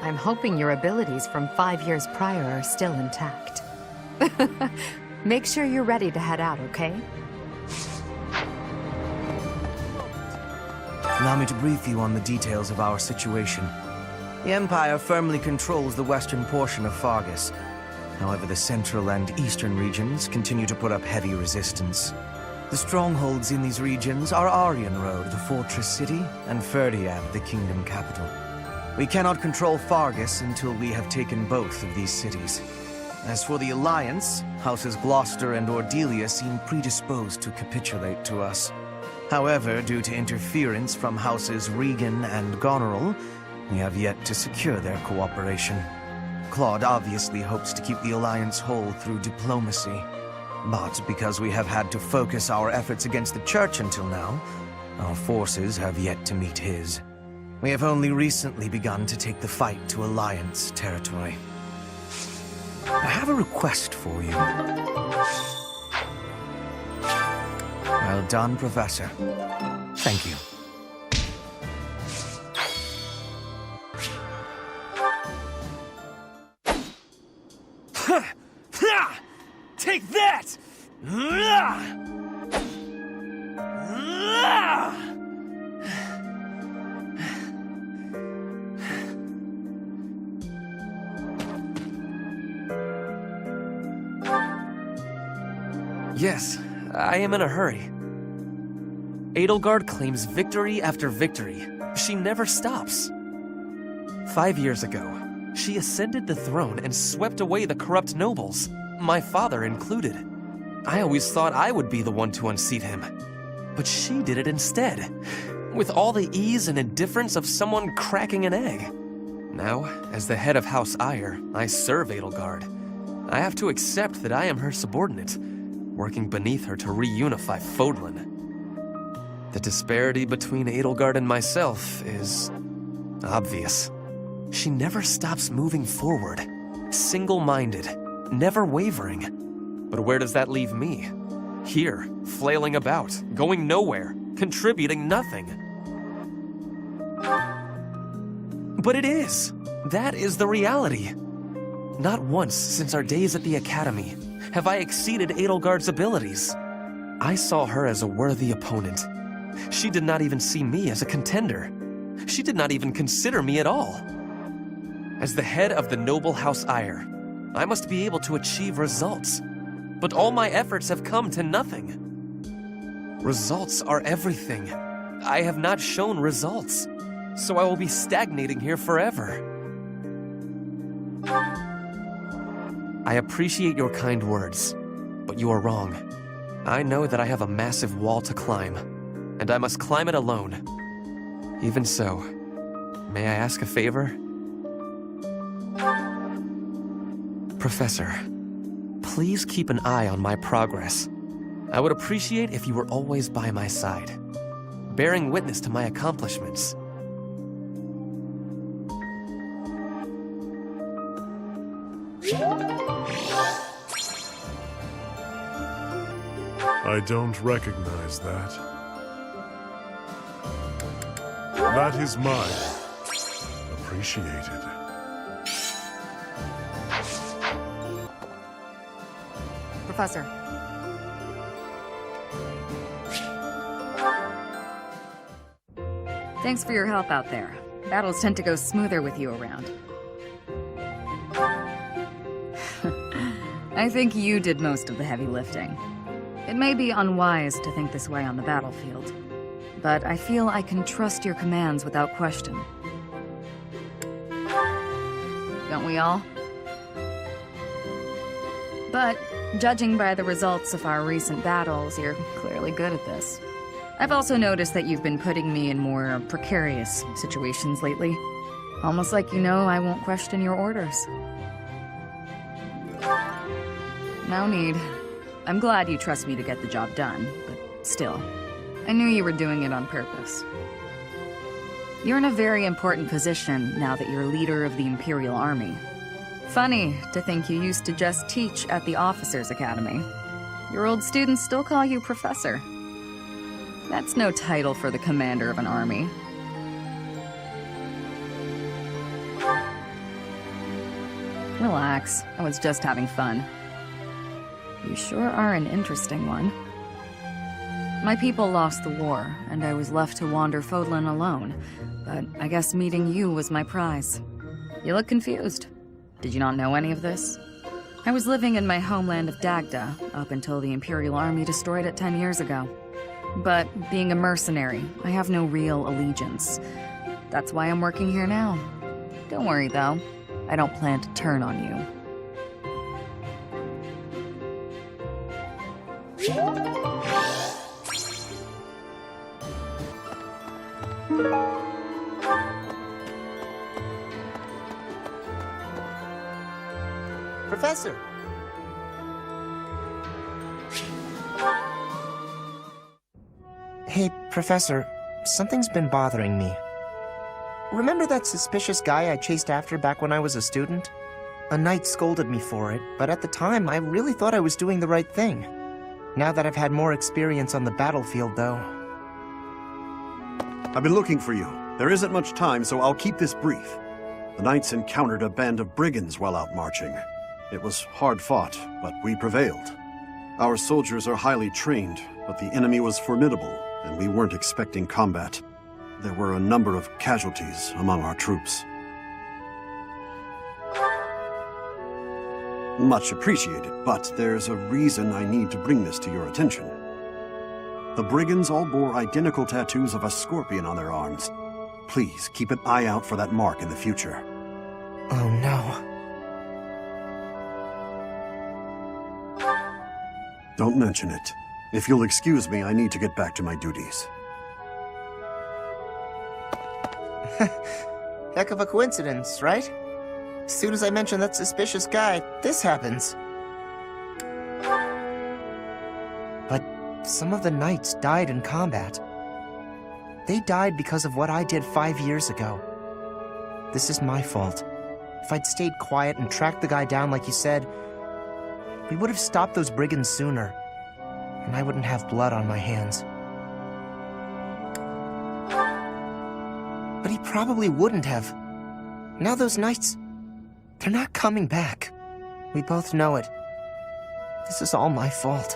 I'm hoping your abilities from 5 years prior are still intact. Make sure you're ready to head out, okay? Allow me to brief you on the details of our situation. The Empire firmly controls the western portion of Faerghus. However, the central and eastern regions continue to put up heavy resistance. The strongholds in these regions are Aryan Road, the fortress city, and Ferdiad, the kingdom capital. We cannot control Faerghus until we have taken both of these cities. As for the Alliance, Houses Gloucester and Ordelia seem predisposed to capitulate to us. However, due to interference from Houses Regan and Goneril, we have yet to secure their cooperation. Claude obviously hopes to keep the Alliance whole through diplomacy. But because we have had to focus our efforts against the Church until now, our forces have yet to meet his. We have only recently begun to take the fight to Alliance territory. I have a request for you. Well done, Professor. Thank you. Take that! Yes, I am in a hurry. Edelgard claims victory after victory. She never stops. 5 years ago, she ascended the throne and swept away the corrupt nobles, my father included. I always thought I would be the one to unseat him. But she did it instead, with all the ease and indifference of someone cracking an egg. Now, as the head of House Eyre, I serve Edelgard. I have to accept that I am her subordinate, working beneath her to reunify Fodlan. The disparity between Edelgard and myself is obvious. She never stops moving forward, single-minded, never wavering. But where does that leave me? Here, flailing about, going nowhere, contributing nothing. But it is. That is the reality. Not once since our days at the Academy have I exceeded Edelgard's abilities. I saw her as a worthy opponent. She did not even see me as a contender. She did not even consider me at all. As the head of the noble House Eyre, I must be able to achieve results. But all my efforts have come to nothing. Results are everything. I have not shown results, so I will be stagnating here forever. I appreciate your kind words, but you are wrong. I know that I have a massive wall to climb, and I must climb it alone. Even so, may I ask a favor? Professor, please keep an eye on my progress. I would appreciate if you were always by my side, bearing witness to my accomplishments. I don't recognize that. That is mine. Appreciated. Professor. Thanks for your help out there. Battles tend to go smoother with you around. I think you did most of the heavy lifting. It may be unwise to think this way on the battlefield, but I feel I can trust your commands without question. Don't we all? But, judging by the results of our recent battles, you're clearly good at this. I've also noticed that you've been putting me in more precarious situations lately. Almost like you know I won't question your orders. No need. I'm glad you trust me to get the job done, but still, I knew you were doing it on purpose. You're in a very important position now that you're leader of the Imperial Army. Funny to think you used to just teach at the Officers' Academy. Your old students still call you Professor. That's no title for the commander of an army. Relax, I was just having fun. You sure are an interesting one. My people lost the war, and I was left to wander Fodlan alone, but I guess meeting you was my prize. You look confused. Did you not know any of this? I was living in my homeland of Dagda, up until the Imperial Army destroyed it 10 years ago. But being a mercenary, I have no real allegiance. That's why I'm working here now. Don't worry, though. I don't plan to turn on you. Professor! Hey, Professor, something's been bothering me. Remember that suspicious guy I chased after back when I was a student? A knight scolded me for it, but at the time I really thought I was doing the right thing. Now that I've had more experience on the battlefield, though... I've been looking for you. There isn't much time, so I'll keep this brief. The knights encountered a band of brigands while out marching. It was hard fought, but we prevailed. Our soldiers are highly trained, but the enemy was formidable, and we weren't expecting combat. There were a number of casualties among our troops. Much appreciated, but there's a reason I need to bring this to your attention. The brigands all bore identical tattoos of a scorpion on their arms. Please keep an eye out for that mark in the future. Oh no. Don't mention it. If you'll excuse me, I need to get back to my duties. Heck of a coincidence, right? As soon as I mention that suspicious guy, this happens. But some of the knights died in combat. They died because of what I did 5 years ago. This is my fault. If I'd stayed quiet and tracked the guy down like you said, we would have stopped those brigands sooner, and I wouldn't have blood on my hands. But he probably wouldn't have. Now those knights, they're not coming back. We both know it. This is all my fault.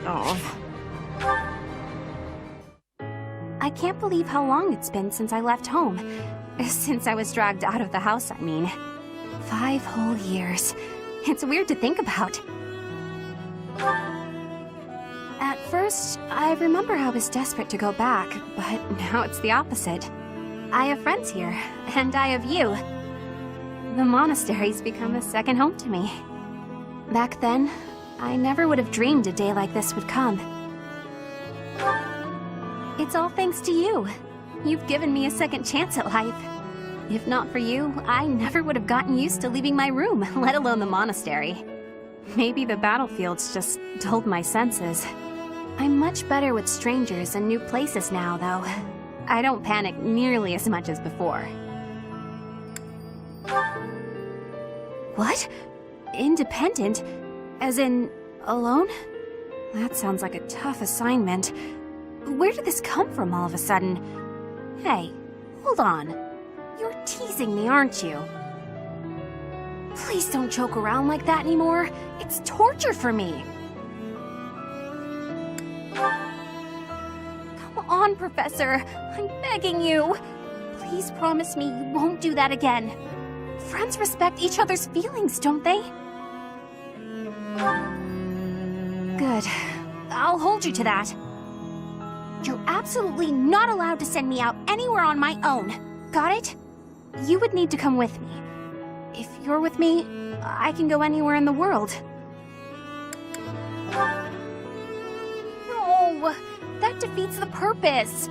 Oh. I can't believe how long it's been since I left home. Since I was dragged out of the house, I mean. 5 whole years. It's weird to think about. At first, I remember I was desperate to go back, but now it's the opposite. I have friends here, and I have you. The monastery's become a second home to me. Back then, I never would have dreamed a day like this would come. It's all thanks to you. You've given me a second chance at life. If not for you, I never would have gotten used to leaving my room, let alone the monastery. Maybe the battlefield's just dulled my senses. I'm much better with strangers and new places now, though. I don't panic nearly as much as before. What? Independent? As in, alone? That sounds like a tough assignment. Where did this come from all of a sudden? Hey, hold on. You're teasing me, aren't you? Please don't joke around like that anymore. It's torture for me. Come on, Professor. I'm begging you. Please promise me you won't do that again. Friends respect each other's feelings, don't they? Good. I'll hold you to that. You're absolutely not allowed to send me out anywhere on my own. Got it? You would need to come with me. If you're with me, I can go anywhere in the world. No, that defeats the purpose.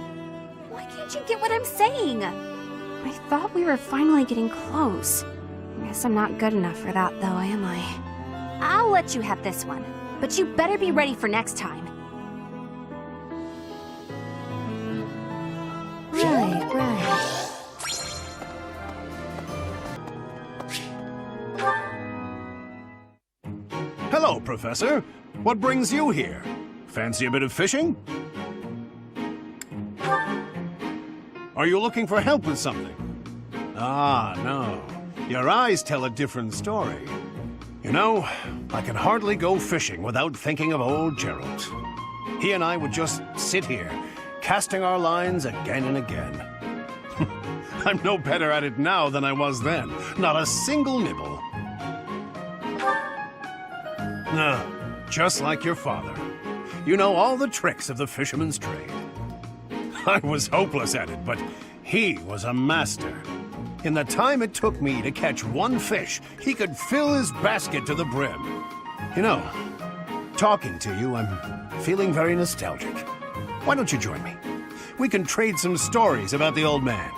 Why can't you get what I'm saying? I thought we were finally getting close. Guess I'm not good enough for that, though, am I? I'll let you have this one, but you better be ready for next time. Right. Hello, Professor. What brings you here? Fancy a bit of fishing? Are you looking for help with something? Ah, no. Your eyes tell a different story. You know, I can hardly go fishing without thinking of old Gerald. He and I would just sit here, casting our lines again and again. I'm no better at it now than I was then. Not a single nibble. No, just like your father. You know all the tricks of the fisherman's trade. I was hopeless at it, but he was a master. In the time it took me to catch one fish, he could fill his basket to the brim. You know, talking to you, I'm feeling very nostalgic. Why don't you join me? We can trade some stories about the old man.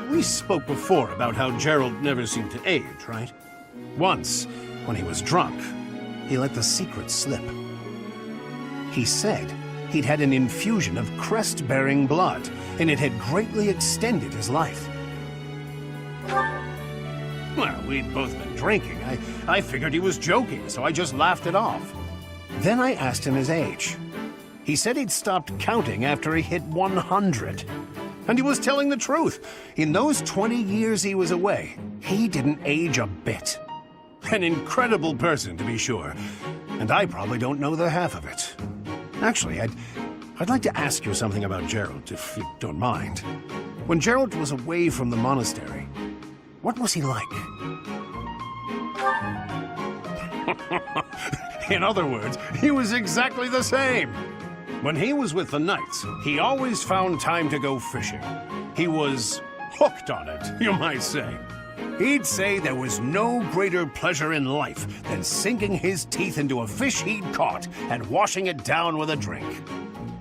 We spoke before about how Gerald never seemed to age, right? Once, when he was drunk, he let the secret slip. He said he'd had an infusion of crest-bearing blood, and it had greatly extended his life. Well, we'd both been drinking. I figured he was joking, so I just laughed it off. Then I asked him his age. He said he'd stopped counting after he hit 100. And he was telling the truth. In those 20 years he was away, he didn't age a bit. An incredible person, to be sure. And I probably don't know the half of it. Actually, I'd like to ask you something about Gerald, if you don't mind. When Gerald was away from the monastery, what was he like? In other words, he was exactly the same. When he was with the Knights, he always found time to go fishing. He was hooked on it, you might say. He'd say there was no greater pleasure in life than sinking his teeth into a fish he'd caught and washing it down with a drink.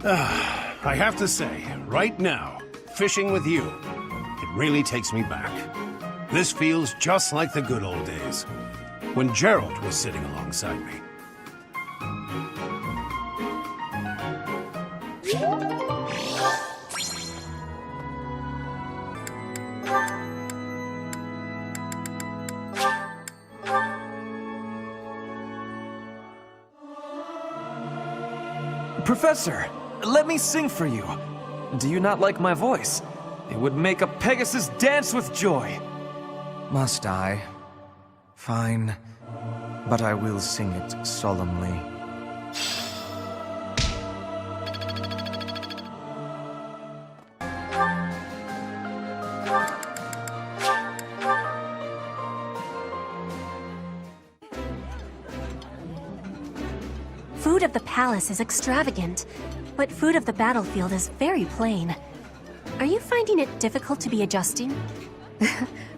I have to say, right now, fishing with you, it really takes me back. This feels just like the good old days, when Gerald was sitting alongside me. Professor, let me sing for you. Do you not like my voice? It would make a Pegasus dance with joy. Must I? Fine, but I will sing it solemnly. Food of the palace is extravagant, but food of the battlefield is very plain. Are you finding it difficult to be adjusting?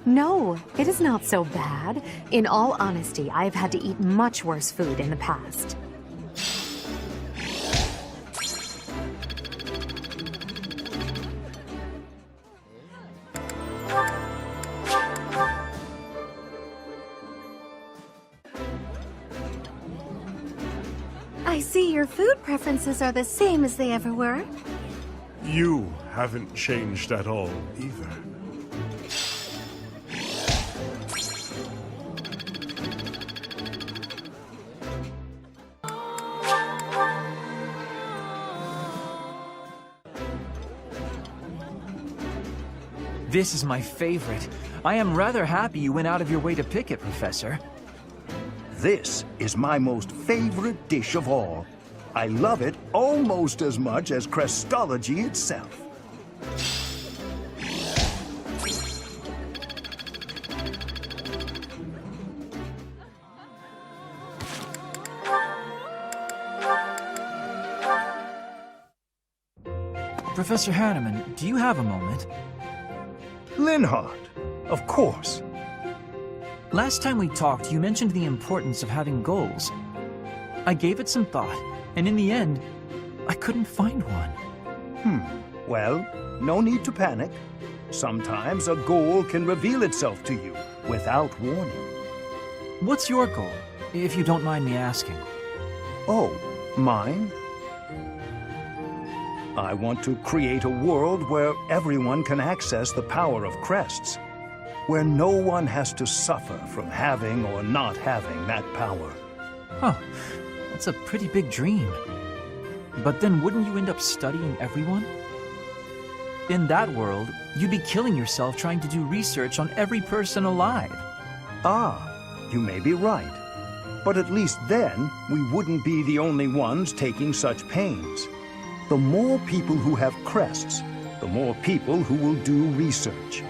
No, it is not so bad. In all honesty, I have had to eat much worse food in the past. I see your food preferences are the same as they ever were. You haven't changed at all, either. This is my favorite. I am rather happy you went out of your way to pick it, Professor. This is my most favorite dish of all. I love it almost as much as Crestology itself. Professor Hanneman, do you have a moment? Linhardt, of course. Last time we talked, you mentioned the importance of having goals. I gave it some thought, and in the end, I couldn't find one. Well, no need to panic. Sometimes a goal can reveal itself to you without warning. What's your goal, if you don't mind me asking? Oh, mine? I want to create a world where everyone can access the power of crests, where no one has to suffer from having or not having that power. Huh, that's a pretty big dream. But then wouldn't you end up studying everyone? In that world, you'd be killing yourself trying to do research on every person alive. Ah, you may be right. But at least then, we wouldn't be the only ones taking such pains. The more people who have crests, the more people who will do research.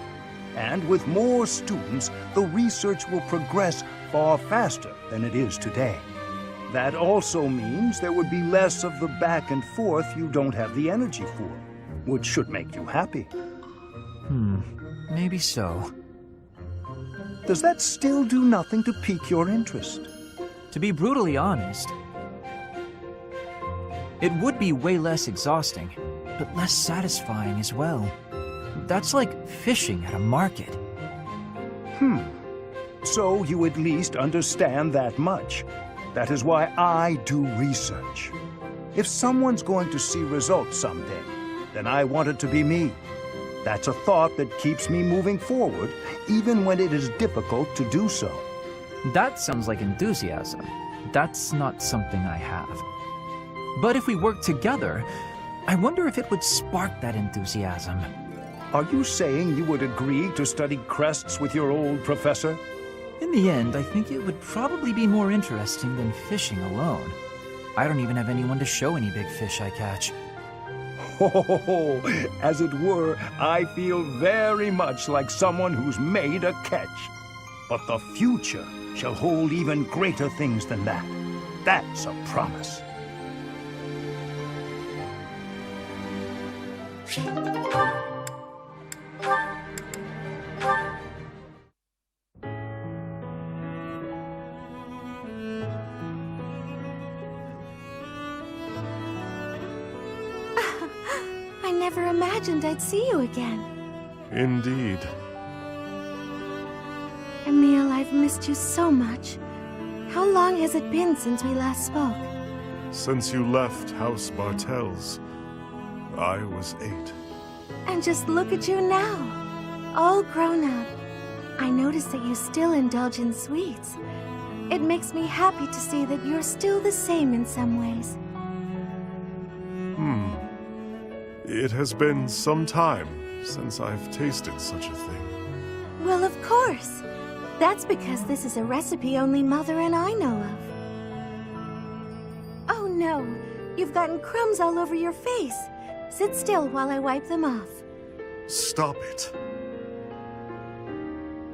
And with more students, the research will progress far faster than it is today. That also means there would be less of the back and forth you don't have the energy for, which should make you happy. Maybe so. Does that still do nothing to pique your interest? To be brutally honest, it would be way less exhausting, but less satisfying as well. That's like fishing at a market. So you at least understand that much. That is why I do research. If someone's going to see results someday, then I want it to be me. That's a thought that keeps me moving forward, even when it is difficult to do so. That sounds like enthusiasm. That's not something I have. But if we work together, I wonder if it would spark that enthusiasm. Are you saying you would agree to study crests with your old professor? In the end, I think it would probably be more interesting than fishing alone. I don't even have anyone to show any big fish I catch. Oh, as it were, I feel very much like someone who's made a catch. But the future shall hold even greater things than that. That's a promise. I never imagined I'd see you again. Indeed. Emil, I've missed you so much. How long has it been since we last spoke? Since you left House Bartels, I was 8. And just look at you now, all grown up. I noticed that you still indulge in sweets. It makes me happy to see that you're still the same in some ways. It has been some time since I've tasted such a thing. Well, of course. That's because this is a recipe only Mother and I know of. Oh no, you've gotten crumbs all over your face. Sit still while I wipe them off. Stop it.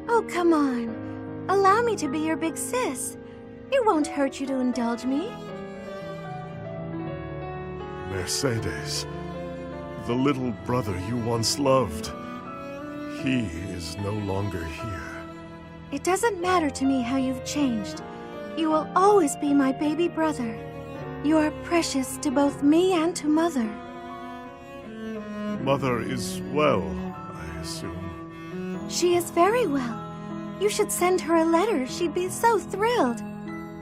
Oh, come on. Allow me to be your big sis. It won't hurt you to indulge me. Mercedes, the little brother you once loved, he is no longer here. It doesn't matter to me how you've changed. You will always be my baby brother. You are precious to both me and to Mother. Mother is well, I assume. She is very well. You should send her a letter. She'd be so thrilled.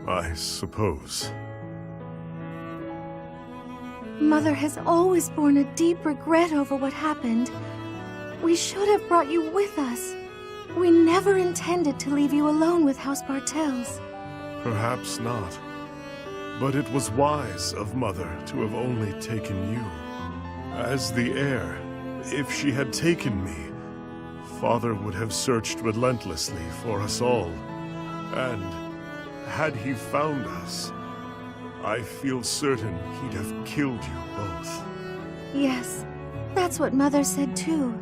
I suppose. Mother has always borne a deep regret over what happened. We should have brought you with us. We never intended to leave you alone with House Bartels. Perhaps not. But it was wise of Mother to have only taken you. As the heir, if she had taken me, Father would have searched relentlessly for us all. And had he found us, I feel certain he'd have killed you both. Yes, that's what Mother said too.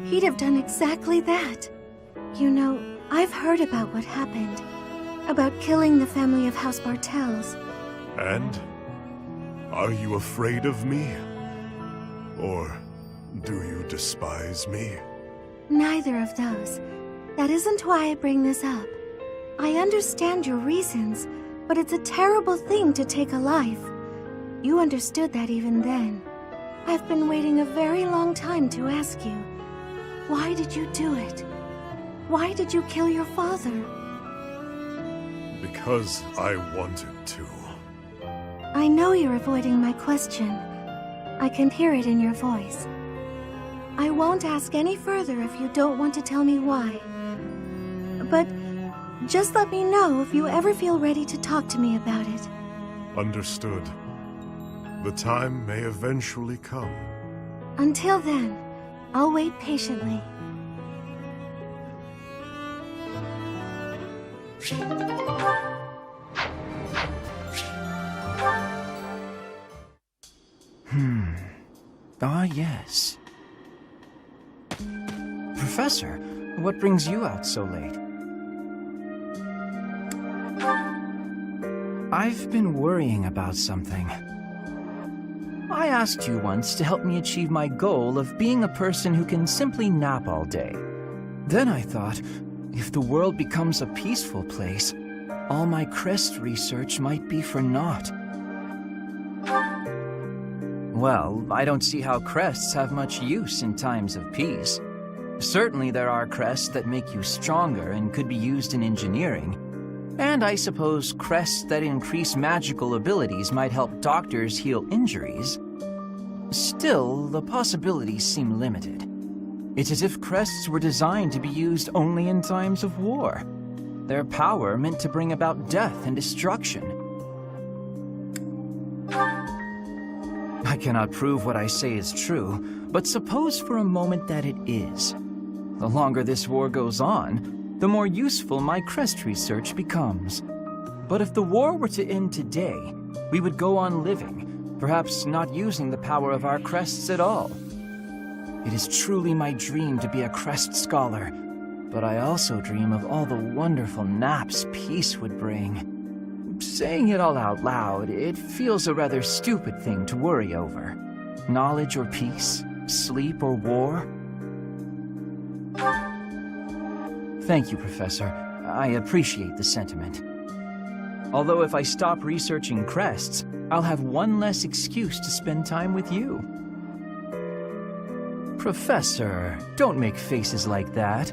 He'd have done exactly that. You know, I've heard about what happened. About killing the family of House Bartels. And? Are you afraid of me? Or do you despise me? Neither of those. That isn't why I bring this up. I understand your reasons, but it's a terrible thing to take a life. You understood that even then. I've been waiting a very long time to ask you. Why did you do it? Why did you kill your father? Because I wanted to. I know you're avoiding my question. I can hear it in your voice. I won't ask any further if you don't want to tell me why. But just let me know if you ever feel ready to talk to me about it. Understood. The time may eventually come. Until then, I'll wait patiently. Ah, yes. Professor, what brings you out so late? I've been worrying about something. I asked you once to help me achieve my goal of being a person who can simply nap all day. Then I thought, if the world becomes a peaceful place, all my crest research might be for naught. Well, I don't see how crests have much use in times of peace. Certainly there are crests that make you stronger and could be used in engineering. And I suppose crests that increase magical abilities might help doctors heal injuries. Still, the possibilities seem limited. It's as if crests were designed to be used only in times of war. Their power meant to bring about death and destruction. I cannot prove what I say is true, but suppose for a moment that it is. The longer this war goes on, the more useful my crest research becomes. But if the war were to end today, we would go on living, perhaps not using the power of our crests at all. It is truly my dream to be a crest scholar, but I also dream of all the wonderful naps peace would bring. Saying it all out loud, it feels a rather stupid thing to worry over. Knowledge or peace, sleep or war. Thank you, Professor. I appreciate the sentiment. Although if I stop researching crests, I'll have one less excuse to spend time with you. Professor, don't make faces like that.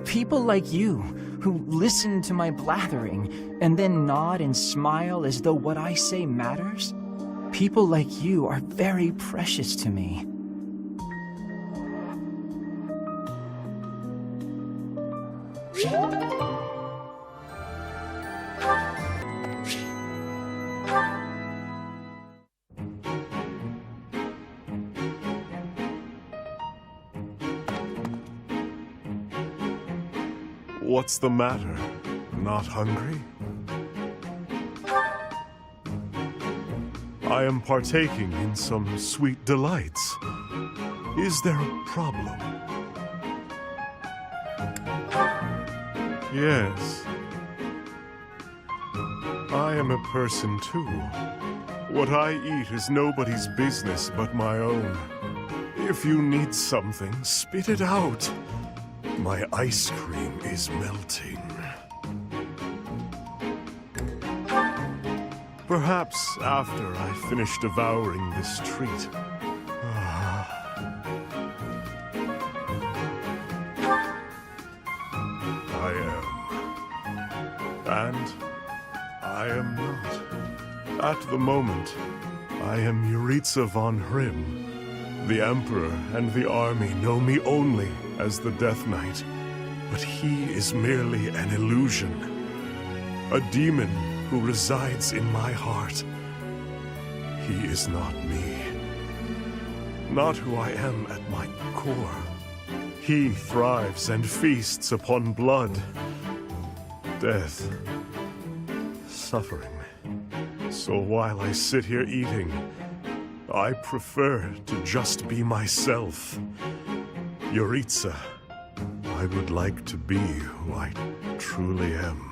People like you, who listen to my blathering and then nod and smile as though what I say matters, people like you are very precious to me. What's the matter? Not hungry? I am partaking in some sweet delights. Is there a problem? Yes. I am a person too. What I eat is nobody's business but my own. If you need something, spit it out. My ice cream is melting. Perhaps after I finish devouring this treat. I am. And I am not. At the moment, I am Yuritsa von Hrim. The Emperor and the army know me only as the Death Knight, but he is merely an illusion. A demon who resides in my heart. He is not me. Not who I am at my core. He thrives and feasts upon blood, death, suffering. So while I sit here eating, I prefer to just be myself. Yuritsa, I would like to be who I truly am.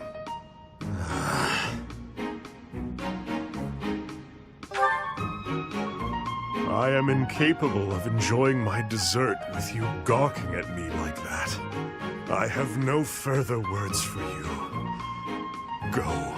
I am incapable of enjoying my dessert with you gawking at me like that. I have no further words for you. Go.